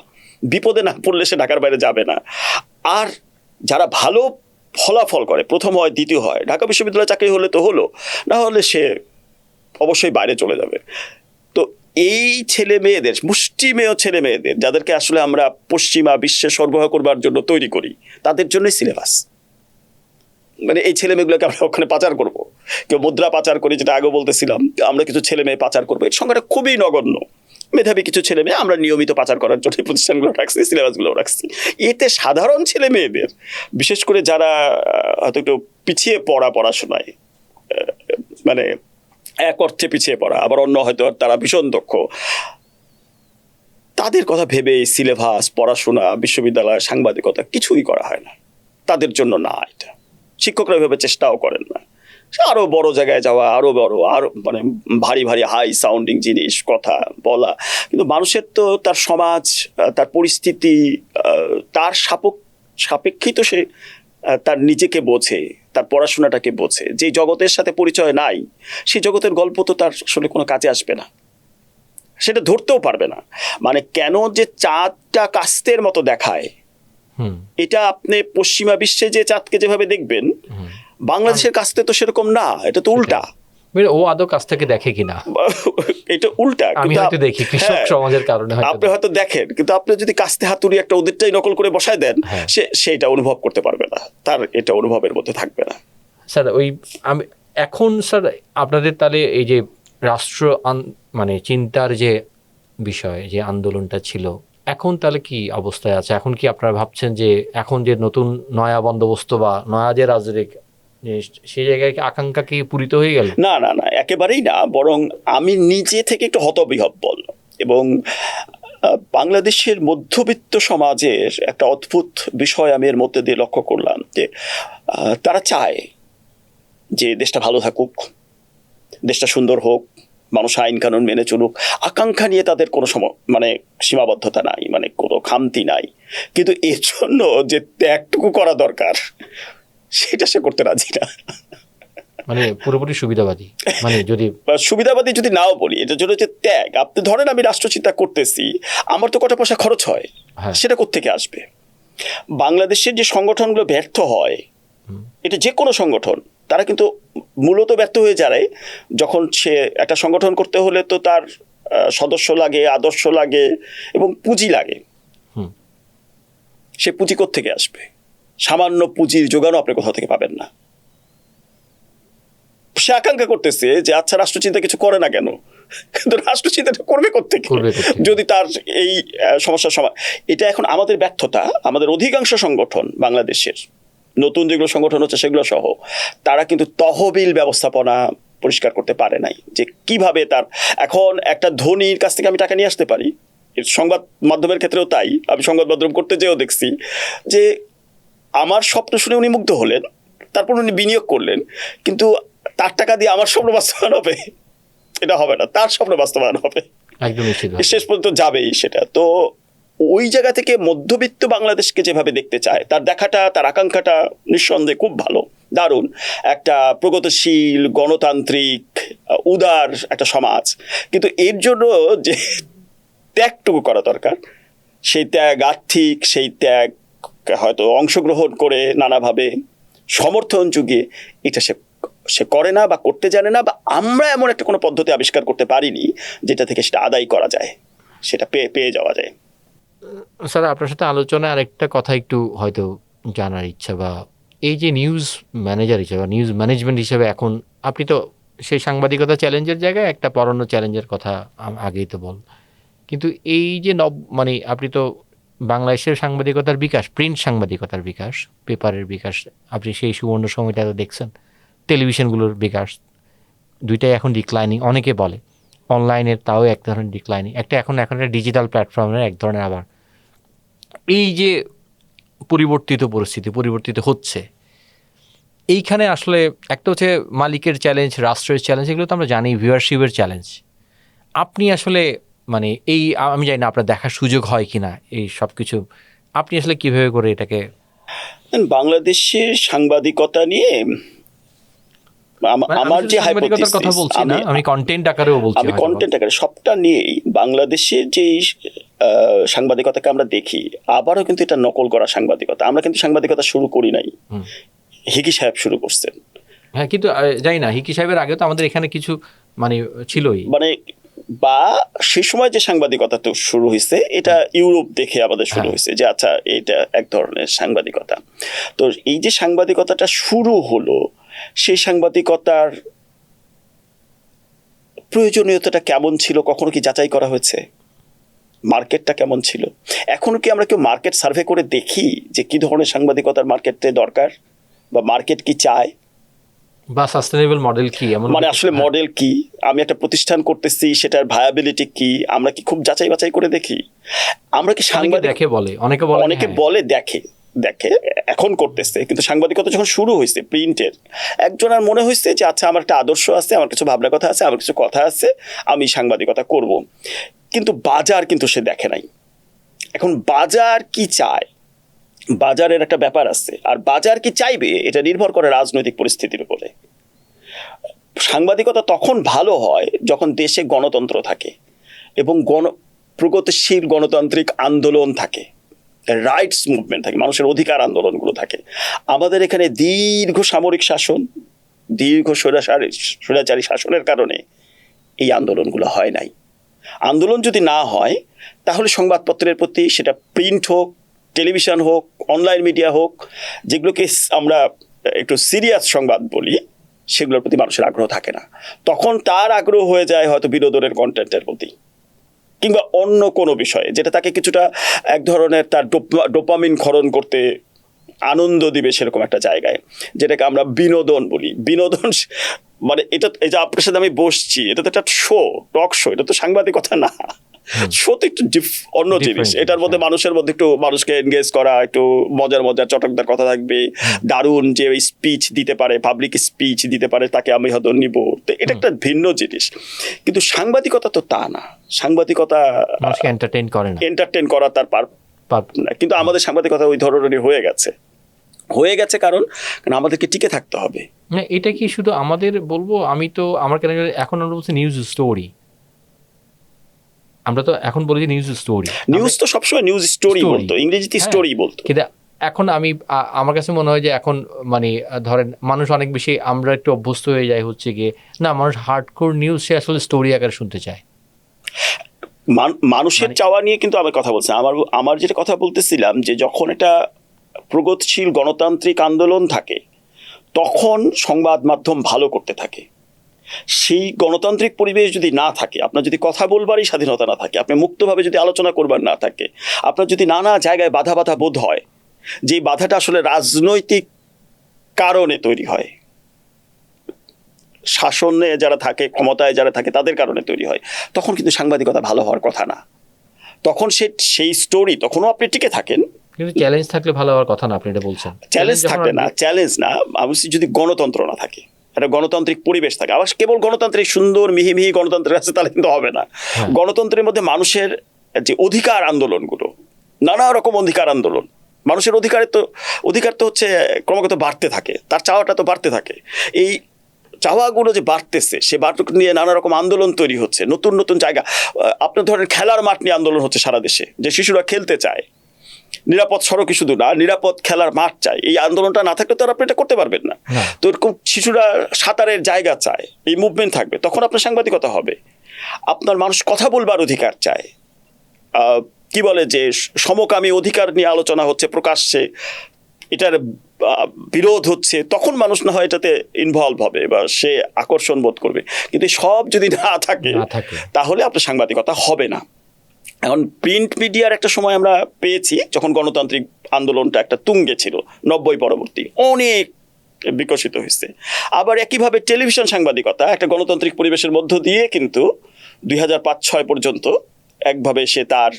বিপদে না পড়লে সে ঢাকার বাইরে যাবে না। আর যারা ভালো ফলাফল করে, প্রথম হয় দ্বিতীয় হয়, ঢাকা বিশ্ববিদ্যালয়ে চাকরি হলে তো হলো, না হলে সে অবশ্যই বাইরে চলে যাবে। তো এই ছেলে মেয়েদের, মুষ্টিমেয় ছেলে মেয়েদের, যাদেরকে আসলে আমরা পশ্চিমা বিশ্বে সরবরাহ করবার জন্য তৈরি করি, তাদের জন্যই সিলেবাস। মানে এই ছেলে মেয়েগুলোকে আমরা ওখানে পাচার করব, কেউ মুদ্রা পাচার করি, যেটা আগে বলতেছিলাম, আমরা কিছু ছেলে মেয়ে পাচার করবো, এর সংখ্যাটা খুবই নগণ্য। মেধাবী কিছু ছেলে মেয়ে আমরা নিয়মিত পাচার করার জন্য প্রতিষ্ঠানগুলো রাখছি, সিলেবাসগুলো রাখছি। এতে সাধারণ ছেলে মেয়েদের, বিশেষ করে যারা হয়তো একটু পিছিয়ে পড়াশোনায়, মানে এক অর্থে পিছিয়ে পড়া, আবার অন্য হয়তো তারা ভীষণ দক্ষ, তাদের কথা ভেবে সিলেবাস, পড়াশোনা, বিশ্ববিদ্যালয়, সাংবাদিকতা কিছুই করা হয় না। তাদের জন্য না, এটা শিক্ষকরা এভাবে চেষ্টাও করেন না। আরো বড় জায়গায় যাওয়া, আরো মানে ভারী হাই সাউন্ডিং জিনিস কথা বলা, কিন্তু মানুষের তো তার সমাজ, তার পরিস্থিতি, তার সাপেক্ষিত সে তার নিজেকে বোঝে, তার পড়াশোনাটাকে বোঝে। যে জগতের সাথে পরিচয় নাই, সেই জগতের গল্প তো তার আসলে কোনো কাজে আসবে না, সেটা ধরতেও পারবে না। মানে কেন যে চাঁদটা কাস্তের মতো দেখায়, এটা আপনি পশ্চিমা বিশ্বে যে চাঁদকে যেভাবে দেখবেন, বাংলাদেশের কাছ থেকে তো সেরকম না, এটা তো উল্টা। ও আদৌ কাছ থেকে দেখে কিনা, এটা উল্টা। আমি হয়তো দেখি কৃষক সমাজের কারণে, আপনি হয়তো দেখেন, কিন্তু আপনি যদি কাস্তে হাতুড়ি একটা ওদেরটাই নকল করে বসায় দেন, সেটা অনুভব করতে পারবে না, তার এটা অনুভবের মধ্যে থাকবে না। স্যার আমি এখন স্যার আপনাদের তাহলে এই যে রাষ্ট্র মানে চিন্তার যে বিষয়, যে আন্দোলনটা ছিল, এখন তাহলে কি অবস্থায় আছে? এখন কি আপনারা ভাবছেন যে এখন যে নতুন নয়া বন্দোবস্ত বা নয়া যে রাজনৈতিক সেই জায়গায় আকাঙ্ক্ষা কি পূরিত হয়ে গেল? না না না, একেবারেই না। বরং আমি নিজে থেকে একটু হতবিহ্বল। এবং বাংলাদেশের মধ্যবিত্ত সমাজের একটা অদ্ভুত বিষয় আমি এর মধ্যে দিয়ে লক্ষ্য করলাম, যে তারা চায় যে দেশটা ভালো থাকুক, দেশটা সুন্দর হোক, মানুষ আইন কানুন মেনে চলুক। আকাঙ্ক্ষা নিয়ে তাদের কোনো মানে সীমাবদ্ধতা নাই, মানে কোনো খামতি নাই। কিন্তু এর জন্য যে ত্যাগটুকু করা দরকার, সেটা সে করতে রাজি না। মানে পুরোপুরি সুবিধাবাদী, মানে যদি সুবিধাবাদী যদি নাও বলি, এটার জন্য যে ত্যাগ, আপনি ধরেন আমি রাষ্ট্রচিন্তা করতেছি, আমার তো কটা পয়সা খরচ হয়, সেটা কোত্থেকে আসবে? বাংলাদেশের যে সংগঠনগুলো ব্যর্থ হয়, এটা যে কোনো সংগঠন, তারা কিন্তু মূলত ব্যর্থ হয়ে যায় যখন সে একটা সংগঠন করতে হলে তো তার সদস্য লাগে, আদর্শ লাগে এবং পুঁজি লাগে। সে পুঁজি কোত্থেকে আসবে? সামান্য পুঁজির যোগানও আপনি কোথাও থেকে পাবেন না। সে আকাঙ্ক্ষা করতেছে যে আচ্ছা রাষ্ট্রচিন্তা কিছু করে না কেন, কিন্তু রাষ্ট্রচিন্তাটা করবে কোত্থেকে যদি তার এই সমস্যার সমাধান। এটা এখন আমাদের ব্যর্থতা। আমাদের অধিকাংশ সংগঠন বাংলাদেশের নতুন যেগুলো সংগঠন হচ্ছে সেগুলো সহ, তারা কিন্তু তহবিল ব্যবস্থাপনা পরিষ্কার করতে পারে নাই, যে কিভাবে তার এখন একটা ধনীর কাছ থেকে আমি টাকা নিয়ে আসতে পারি। সংবাদ মাধ্যমের ক্ষেত্রেও তাই। আমি সংবাদ মাধ্যম করতে যেও দেখছি যে আমার স্বপ্ন শুনে উনি মুগ্ধ হলেন, তারপর উনি বিনিয়োগ করলেন, কিন্তু তার টাকা দিয়ে আমার স্বপ্ন বাস্তবায়ন হবে? এটা হবে না। তার স্বপ্ন বাস্তবায়ন হবে, শেষ পর্যন্ত যাবেই সেটা। তো ওই জায়গা থেকে মধ্যবিত্ত বাংলাদেশকে যেভাবে দেখতে চায়, তার দেখাটা, তার আকাঙ্ক্ষাটা নিঃসন্দেহে খুব ভালো, দারুণ একটা প্রগতিশীল, গণতান্ত্রিক, উদার একটা সমাজ। কিন্তু এর জন্য যে ত্যাগটুকু করা দরকার, সেই ত্যাগ আর্থিক, সেই ত্যাগ হয়তো অংশগ্রহণ করে নানাভাবে সমর্থন যুগিয়ে, এটা সে করে না বা করতে জানে না, বা আমরা এমন একটা কোনো পদ্ধতি আবিষ্কার করতে পারিনি যেটা থেকে সেটা আদায় করা যায়, সেটা পেয়ে যাওয়া যায়। স্যার আপনার সাথে আলোচনায় আরেকটা কথা একটু হয়তো জানার ইচ্ছা, বা এই যে নিউজ ম্যানেজার হিসেবে বা নিউজ ম্যানেজমেন্ট হিসেবে এখন আপনি তো সেই সাংবাদিকতা চ্যালেঞ্জের জায়গায় একটা পরন্য চ্যালেঞ্জের কথা আগেই তো বল, কিন্তু এই যে মানে আপনি তো বাংলাদেশের সাংবাদিকতার বিকাশ, প্রিন্ট সাংবাদিকতার বিকাশ, পেপারের বিকাশ, আপনি সেই সুবর্ণ সময়টা দেখছেন, টেলিভিশনগুলোর বিকাশ, দুইটাই এখন ডিক্লাইনিং অনেকে বলে। অনলাইনের তাও এক ধরনের ডিক্লাইনিং, এখন একটা ডিজিটাল প্ল্যাটফর্মের এক ধরনের। আবার এই যে পরিবর্তিত পরিস্থিতি, পরিবর্তিত হচ্ছে, এইখানে আসলে একটা হচ্ছে মালিকের চ্যালেঞ্জ, রাষ্ট্রের চ্যালেঞ্জ, এগুলো তো আমরা জানি, ভিউয়ারশিপের চ্যালেঞ্জ। আপনি আসলে মানে আমি জানি না আপনার দেখার সুযোগ হয় কিনা এই সব কিছু, আপনি আসলে কিভাবে করে এটাকে? বাংলাদেশের সাংবাদিকতা নিয়ে আমার যে হাইপোথিসিস, কথা বলছি না, আমি কন্টেন্ট আকারেও বলছি, আমি কন্টেন্ট আকারে সবটা নিয়েই বাংলাদেশের যে সাংবাদিকতাকে আমরা দেখি, আবারও কিন্তু এটা নকল করা সাংবাদিকতা। আমরা কিন্তু সাংবাদিকতা শুরু করি নাই, হিকি সাহেব শুরু করছেন। হ্যাঁ, কিন্তু জানি না, হিকি সাহেবের আগে তো আমাদের এখানে কিছু মানে ছিলই, মানে বা সেই সময় যে সাংবাদিকতা তো শুরু হয়েছে, এটা ইউরোপ দেখে আমাদের শুরু হয়েছে যে আচ্ছা এটা এক ধরনের সাংবাদিকতা। তো এই যে সাংবাদিকতাটা শুরু হলো, সেই সাংবাদিকতার প্রয়োজনীয়তাটা কেমন ছিল, কখনো কি যাচাই করা হয়েছে? মার্কেটটা কেমন ছিল? এখনো কি আমরা কেউ মার্কেট সার্ভে করে দেখি যে কি ধরনের সাংবাদিকতার মার্কেটে দরকার, বা মার্কেট কি চায়, বা সাস্টেনেবল মডেল কি, মানে আসলে মডেল কি? আমি একটা প্রতিষ্ঠান করতেছি, সেটার ভায়াবিলিটি কি, আমরা কি খুব যাচাই বাছাই করে দেখি? আমরা কি সাংবাদিক দেখে বলে, অনেকে বলে দেখে এখন করতেছে, কিন্তু সাংবাদিকতা যখন শুরু হয়েছে প্রিন্টের, একজনের মনে হয়েছে যে আচ্ছা আমার একটা আদর্শ আছে, আমার কিছু ভাবনা কথা আছে, আমার কিছু কথা আছে, আমি সাংবাদিকতা করব। কিন্তু বাজার কিন্তু সে দেখে নাই। এখন বাজার কি চায়, বাজারের একটা ব্যাপার আছে, আর বাজার কি চাইবে এটা নির্ভর করে রাজনৈতিক পরিস্থিতির উপরে। সাংবাদিকতা তখন ভালো হয় যখন দেশে গণতন্ত্র থাকে এবং প্রগতিশীল গণতান্ত্রিক আন্দোলন থাকে। রাইটস মুভমেন্ট থাকে, মানুষের অধিকার আন্দোলনগুলো থাকে। আমাদের এখানে দীর্ঘ সামরিক শাসন, দীর্ঘ স্বৈরাচারী শাসনের কারণে এই আন্দোলনগুলো হয় নাই। আন্দোলন যদি না হয় তাহলে সংবাদপত্রের প্রতি, সেটা প্রিন্ট হোক, টেলিভিশন হোক, অনলাইন মিডিয়া হোক, যেগুলোকে আমরা একটু সিরিয়াস সংবাদ বলি, সেগুলোর প্রতি মানুষের আগ্রহ থাকে না। তখন তার আগ্রহ হয়ে যায় হয়তো বিনোদনের কন্টেন্টের প্রতি, কিংবা অন্য কোনো বিষয়ে যেটা তাকে কিছুটা এক ধরনের তার ডোপামিন ক্ষরণ করতে আনন্দ দিবে, সেরকম একটা জায়গায়, যেটাকে আমরা বিনোদন বলি। বিনোদন মানে এটা, এই যে আপনার সাথে আমি বসছি, এটা তো একটা শো, টক শো, এটা তো সাংবাদিকতা না। শো তো একটু অন্য জিনিস। এটার মধ্যে মানুষের মধ্যে একটু মানুষকে এনগেজ করা, একটু মজার মজার চটকদার কথা থাকবে, দারুণ যে স্পিচ দিতে পারে, পাবলিক স্পিচ দিতে পারে, তাকে আমি হয়তো নিব। তো এটা একটা ভিন্ন জিনিস। কিন্তু সাংবাদিকতা তো তা না। সাংবাদিকতা এন্টারটেইন করা তার না। কিন্তু আমাদের সাংবাদিকতা ওই ধরনেরই হয়ে গেছে কারণ আমাদেরকে টিকে থাকতে হবে। এটা কি শুধু আমাদের বলবো, আমি তো আমার কেন এখন আমরা বলছি নিউজ স্টোরি, আমরা তো এখন বলি যে নিউজ স্টোরি। নিউজ তো সবসময় নিউজ স্টোরি বলতো, ইংরেজিতে স্টোরি বলতো। কিন্তু এখন আমার কাছে মনে হয় যে এখন মানে ধরেন মানুষ অনেক বেশি, আমরা একটু অভ্যস্ত হয়ে যাই হচ্ছে গিয়ে, না মানুষ হার্ডকোর নিউজ সে আসলে স্টোরি আকারে শুনতে চায়। মানুষের চাওয়া নিয়ে কিন্তু আমি কথা বলছি। আমার যেটা কথা বলতেছিলাম, যে যখন এটা প্রগতিশীল গণতান্ত্রিক আন্দোলন থাকে, তখন সংবাদ মাধ্যম ভালো করতে থাকে। সেই গণতান্ত্রিক পরিবেশ যদি না থাকে, আপনার যদি কথা বলবারই স্বাধীনতা না থাকে, আপনি মুক্তভাবে যদি আলোচনা করবার না থাকে, আপনার যদি নানা জায়গায় বাধা বোধ হয়, যে বাধাটা আসলে রাজনৈতিক কারণে তৈরি হয়, শাসনে যারা থাকে, ক্ষমতায় যারা থাকে, তাদের কারণে তৈরি হয়, তখন কিন্তু সাংবাদিকতা ভালো হওয়ার কথা না। তখন সেই স্টোরি, তখনও আপনি টিকে থাকেন, কিন্তু চ্যালেঞ্জ থাকলে ভালো হওয়ার কথা না। আপনি এটা বলছেন চ্যালেঞ্জ থাকলে না, চ্যালেঞ্জ না, অবশ্যই যদি গণতন্ত্র না থাকে, একটা গণতান্ত্রিক পরিবেশ থাকে। আবার কেবল গণতান্ত্রিক সুন্দর মিহি গণতন্ত্রের আছে তাহলে কিন্তু হবে না। গণতন্ত্রের মধ্যে মানুষের যে অধিকার আন্দোলনগুলো, নানা রকম অধিকার আন্দোলন, মানুষের অধিকার তো হচ্ছে ক্রমাগত বাড়তে থাকে, তার চাওয়াটা তো বাড়তে থাকে। এই চাওয়াগুলো যে বাড়তেছে, সে বাড়তে নিয়ে নানা রকম আন্দোলন তৈরি হচ্ছে, নতুন নতুন জায়গা। আপনার ধরেন খেলার মাঠ নিয়ে আন্দোলন হচ্ছে সারা দেশে, যে শিশুরা খেলতে চায়, নিরাপদ সড়কই শুধু না, নিরাপদ খেলার মাঠ চাই। এই আন্দোলনটা না থাকলে তো আপনি এটা করতে পারবেন না। তো এরকম শিশুরা সাঁতারের জায়গা চায়, এই মুভমেন্ট থাকবে, তখন আপনার সাংবাদিকতা হবে। আপনার মানুষ কথা বলবার অধিকার চায়, কি বলে যে সমকামী অধিকার নিয়ে আলোচনা হচ্ছে প্রকাশ্যে, এটার বিরোধ হচ্ছে, তখন মানুষ না হয় এটাতে ইনভলভ হবে বা সে আকর্ষণ বোধ করবে। কিন্তু সব যদি না থাকে তাহলে আপনার সাংবাদিকতা হবে না। এখন প্রিন্ট মিডিয়ার একটা সময় আমরা পেয়েছি, যখন গণতান্ত্রিক আন্দোলনটা একটা তুঙ্গে ছিল, 90 পরবর্তী অনেক বিকশিত হয়েছে। আবার একইভাবে টেলিভিশন সাংবাদিকতা একটা গণতান্ত্রিক পরিবেশের মধ্য দিয়ে কিন্তু 2005-06 পর্যন্ত একভাবে সে তার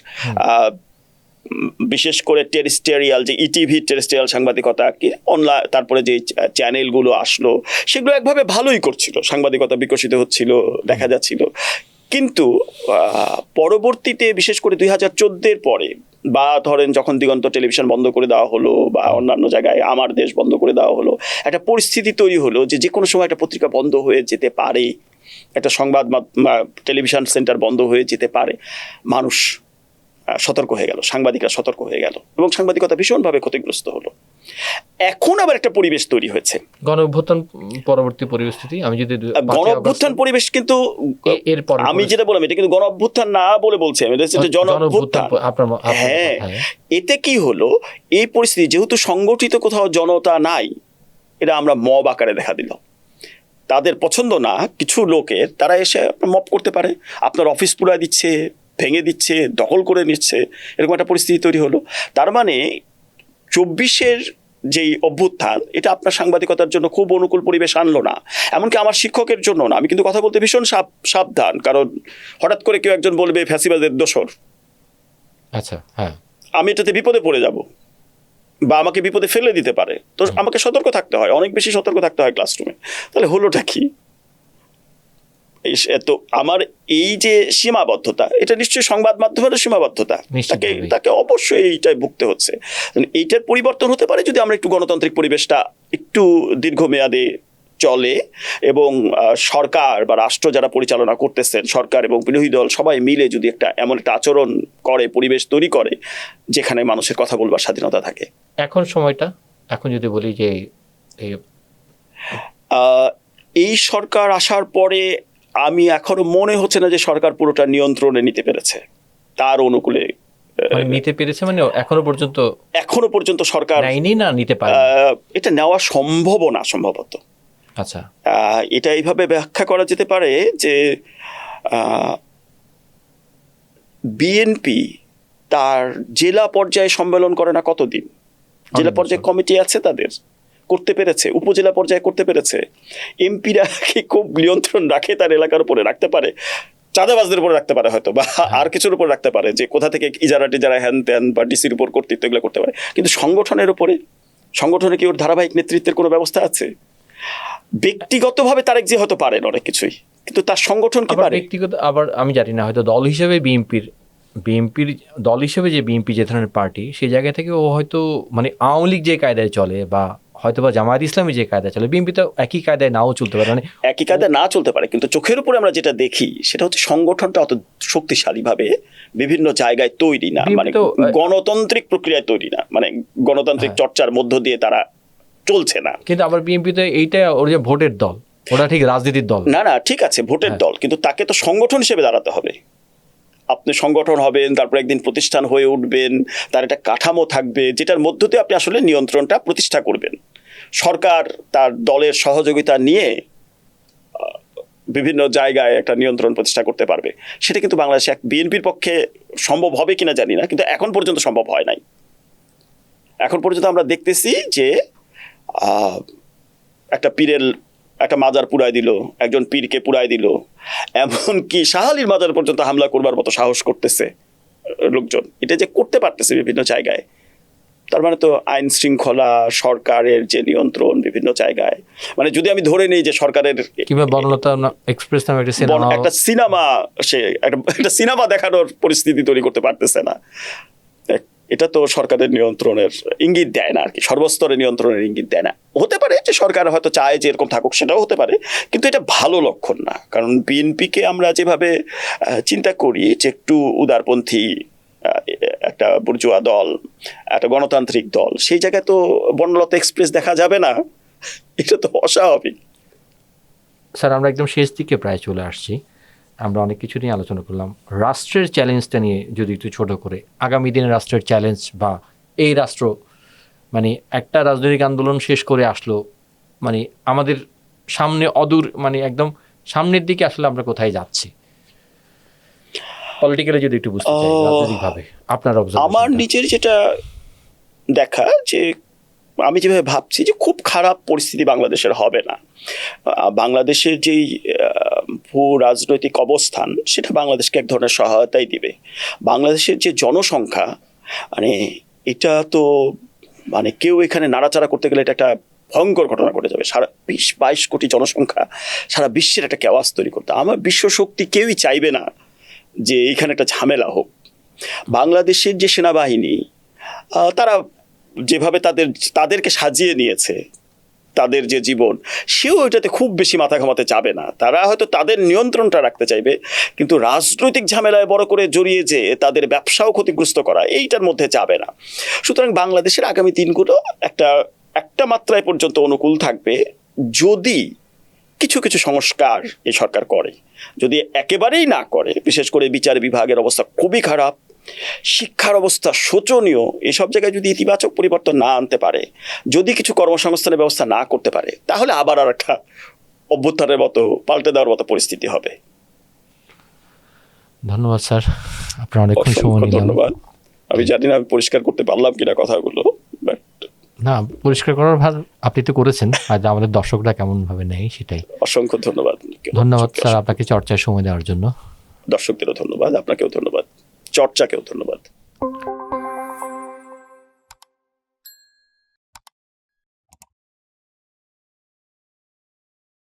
বিশেষ করে টেরেস্টেরিয়াল, যে ইটিভি টেরেস্টেরিয়াল সাংবাদিকতা, কি অনলাইন, তারপরে যে চ্যানেলগুলো আসলো, সেগুলো একভাবে ভালোই করছিল, সাংবাদিকতা বিকশিত হচ্ছিল, দেখা যাচ্ছিল। কিন্তু পরবর্তীতে বিশেষ করে 2014-এর পরে, বা ধরেন যখন দিগন্ত টেলিভিশন বন্ধ করে দেওয়া হলো, বা অন্যান্য জায়গায় আমার দেশ বন্ধ করে দেওয়া হলো, একটা পরিস্থিতি তৈরি হলো যে কোনো সময় একটা পত্রিকা বন্ধ হয়ে যেতে পারে, একটা সংবাদ টেলিভিশন সেন্টার বন্ধ হয়ে যেতে পারে। মানুষ সতর্ক হয়ে গেল, সাংবাদিকরা সতর্ক হয়ে গেল, এবং সাংবাদিকতা ভীষণভাবে ক্ষতিগ্রস্ত হলো। এখন আবার একটা পরিবেশ তৈরি হয়েছে, গণঅভ্যুত্থান পরবর্তী পরিস্থিতি। আমি যদি গণঅভ্যুত্থান পরিবেশ, কিন্তু আমি যেটা বললাম এটা কিন্তু গণঅভ্যুত্থান না বলে বলছি আমি, এটা জনঅভ্যুত্থান। হ্যাঁ, এতে কি হলো, এই পরিস্থিতি যেহেতু সংগঠিত কোথাও জনতা নাই, এটা আমরা মব আকারে দেখা দিল। তাদের পছন্দ না কিছু লোকের, তারা এসে মব করতে পারে, আপনার অফিস পুরা দিচ্ছে, ভেঙে দিচ্ছে, দখল করে নিচ্ছে, এরকম একটা পরিস্থিতি তৈরি হলো। তার মানে 24-এর যেই অভ্যুত্থান, এটা আপনার সাংবাদিকতার জন্য খুব অনুকূল পরিবেশ আনলো না, এমনকি আমার শিক্ষকের জন্য না। আমি কিন্তু কথা বলতে ভীষণ সাবধান, কারণ হঠাৎ করে কেউ একজন বলবে ফ্যাসিবাদের দোসর, আচ্ছা, হ্যাঁ, আমি এটাতে বিপদে পড়ে যাব, বা আমাকে বিপদে ফেলে দিতে পারে। তো আমাকে সতর্ক থাকতে হয়, অনেক বেশি সতর্ক থাকতে হয় ক্লাসরুমে। তাহলে হলোটা কি? তো আমার এই যে সীমাবদ্ধতা, এটা নিশ্চয়ই সংবাদ মাধ্যমের সীমাবদ্ধতা, তাকে অবশ্যই এইটাই ভুগতে হচ্ছে। এইটার পরিবর্তন হতে পারে যদি আমরা একটু গণতান্ত্রিক পরিবেশটা একটু দীর্ঘমেয়াদে চলে এবং সরকার বা রাষ্ট্র যারা পরিচালনা করতেছেন, সরকার এবং বিরোধী দল সবাই মিলে যদি এমন একটা আচরণ করে, পরিবেশ তৈরি করে যেখানে মানুষের কথা বলবার স্বাধীনতা থাকে। এখন সময়টা, এখন যদি বলি যে এই সরকার আসার পরে আমি এখনো মনে হচ্ছে না যে সরকার পুরোটা নিয়ন্ত্রণে নিতে পেরেছে, তার অনুকূলে নিতে পেরেছে, মানে এখনো পর্যন্ত সরকার না নিতে পারে, এটা নেওয়া সম্ভব না সম্ভবত। আচ্ছা, এটা এইভাবে ব্যাখ্যা করা যেতে পারে যে বিএনপি তার জেলা পর্যায়ে সম্মেলন করে না কতদিন, জেলা পর্যায়ে কমিটি আছে তাদের, করতে পেরেছে, উপজেলা পর্যায়ে করতে পেরেছে। এমপিরা কি খুব নিয়ন্ত্রণ রাখে তার এলাকার উপরে, রাখতে পারে, চাঁদাবাজদের উপরে রাখতে পারে হয়তো, বা আর কিছুর উপর রাখতে পারে, যে কোথা থেকে ইজারা টিজারা হ্যান ত্যান বা ডিসির উপর কর্তৃত্ব এগুলো করতে পারে, কিন্তু সংগঠনের উপরে, সংগঠনে কি ওর ধারাবাহিক নেতৃত্বের কোনো ব্যবস্থা আছে? ব্যক্তিগতভাবে তারেক জি হয়তো পারেন অনেক কিছুই, কিন্তু তার সংগঠন কি পারে? ব্যক্তিগত আবার আমি জানি না, হয়তো দল হিসেবে বিএনপির দল হিসেবে যে বিএনপি যে ধরনের পার্টি, সেই জায়গা থেকে ও হয়তো মানে আওয়ামী লীগ যে কায়দায় চলে বা হয়তো বা জামায়াত ইসলামী যে কায়দায় চলে, বিএনপি তো একই কায়দায় নাও চলতে পারে, মানে একই কায়দায় না চলতে পারে, কিন্তু চোখের উপরে আমরা যেটা দেখি সেটা হচ্ছে সংগঠনটা অত শক্তিশালীভাবে বিভিন্ন জায়গায় তৈরি না, মানে গণতান্ত্রিক প্রক্রিয়ায় তৈরি না, মানে গণতান্ত্রিক চর্চার মধ্য দিয়ে তারা চলছে না। কিন্তু আবার বিএনপিতে এইটা ওর যে ভোটের দল, ওটা ঠিক রাজনীতির দল না, ঠিক আছে ভোটের দল, কিন্তু তাকে তো সংগঠন হিসেবে দাঁড়াতে হবে। আপনি সংগঠন হবেন, তারপর একদিন প্রতিষ্ঠান হয়ে উঠবেন, তার একটা কাঠামো থাকবে যেটার মধ্য দিয়ে আপনি আসলে নিয়ন্ত্রণটা প্রতিষ্ঠা করবেন। সরকার তার দলের সহযোগিতা নিয়ে বিভিন্ন জায়গায় একটা নিয়ন্ত্রণ প্রতিষ্ঠা করতে পারবে, সেটা কিন্তু বাংলাদেশে বিএনপির পক্ষে সম্ভব হবে কিনা জানি না, কিন্তু এখন পর্যন্ত সম্ভব হয় নাই। এখন পর্যন্ত আমরা দেখতেছি যে একটা পীরের একটা মাজার পুড়াই দিল, একজন পীরকে পুড়াই দিল, এমনকি শাহ আলীর মাজার পর্যন্ত হামলা করবার মতো সাহস করতেছে লোকজন। এটা যে করতে পারতেছে বিভিন্ন জায়গায়, তার মানে তো আইন শৃঙ্খলা, সরকারের যে নিয়ন্ত্রণ বিভিন্ন জায়গায়, মানে যদি আমি ধরে নিই যে সরকারের একটা সিনেমা, সে একটা সিনেমা দেখানোর পরিস্থিতি তৈরি করতে পারতেছে না, এটা তো সরকারের নিয়ন্ত্রণের ইঙ্গিত দেয় না আর কি, সর্বস্তরে নিয়ন্ত্রণের ইঙ্গিত দেয় না। হতে পারে যে সরকার হয়তো চায় যে এরকম থাকুক, সেটাও হতে পারে, কিন্তু এটা ভালো লক্ষণ না। কারণ বিএনপিকে আমরা যেভাবে চিন্তা করি যে একটু উদারপন্থী একটা বুর্জোয়া দল, একটা গণতান্ত্রিক দল, সেই জায়গায় তো বনলতা এক্সপ্রেস দেখা যাবে না, এটা তো অস্বাভাবিক। স্যার, আমরা একদম শেষ দিকে প্রায় চলে আসছি, আমরা অনেক কিছু নিয়ে আলোচনা করলাম। রাষ্ট্রের চ্যালেঞ্জটা নিয়ে যদি একটু ছোট করে, আগামী দিনে রাষ্ট্রের চ্যালেঞ্জ বা এই রাষ্ট্র মানে একটা রাজনৈতিক আন্দোলন শেষ করে আসলো, মানে আমাদের সামনে অদূর, মানে একদম সামনের দিকে আসলে আমরা কোথায় যাচ্ছি পলিটিক্যালি, যদি একটু বুঝতে চাই রাজনৈতিকভাবে আপনার অবজারভেশন। আমার নিজের যেটা দেখা, যে আমি যেভাবে ভাবছি যে খুব খারাপ পরিস্থিতি বাংলাদেশের হবে না। বাংলাদেশের যেই ভূ রাজনৈতিক অবস্থান, সেটা বাংলাদেশকে এক ধরনের সহায়তাই দিবে। বাংলাদেশের যে জনসংখ্যা, মানে এটা তো মানে কেউ এখানে নাড়াচাড়া করতে গেলে এটা একটা ভয়ঙ্কর ঘটনা ঘটে যাবে। সারা 20-22 কোটি জনসংখ্যা, সারা বিশ্বের একটা কেওয়াস তৈরি করতে আমার বিশ্বশক্তি কেউই চাইবে না যে এইখানে একটা ঝামেলা হোক। বাংলাদেশের যে সেনাবাহিনী, তারা যেভাবে তাদেরকে সাজিয়ে নিয়েছে, তাদের যে জীবন, সেও এটাতে খুব বেশি মাথা ঘামাতে চাবে না। তারা হয়তো তাদের নিয়ন্ত্রণটা রাখতে চাইবে, কিন্তু রাজনৈতিক ঝামেলায় বড় করে জড়িয়ে যে তাদের ব্যবসাও ক্ষতিগ্রস্ত করা, এইটার মধ্যে যাবে না। সুতরাং বাংলাদেশের আগামী দিনগুলো একটা মাত্রায় পর্যন্ত অনুকূল থাকবে যদি কিছু কিছু সংস্কার এই সরকার করে। যদি একেবারেই না করে, বিশেষ করে বিচার বিভাগের অবস্থা খুবই খারাপ, শিক্ষার অবস্থা শোচনীয়, এসব জায়গায় যদি ইতিবাচক পরিবর্তন না আনতে পারে, যদি কিছু কর্মসংস্থানের ব্যবস্থা না করতে পারে, তাহলে আবার আর একটা অভ্যুত্থানের মতো, পাল্টে দেওয়ার মতো পরিস্থিতি হবে। ধন্যবাদ স্যার, আপনার অনেকক্ষণ সময় নিলাম। ধন্যবাদ। আমি জানি না আমি পরিষ্কার করতে পারলাম কিনা কথাগুলো, বাট না, পরিষ্কার করার ভাগ আপনি তো করেছেন, আর আমাদের দর্শকরা কেমন ভাবে নেয় সেটাই। অসংখ্য ধন্যবাদ। ধন্যবাদ স্যার আপনাকে চর্চায় সময় দেওয়ার জন্য। দর্শকদেরও ধন্যবাদ, আপনাকেও ধন্যবাদ, চর্চাকেও ধন্যবাদ।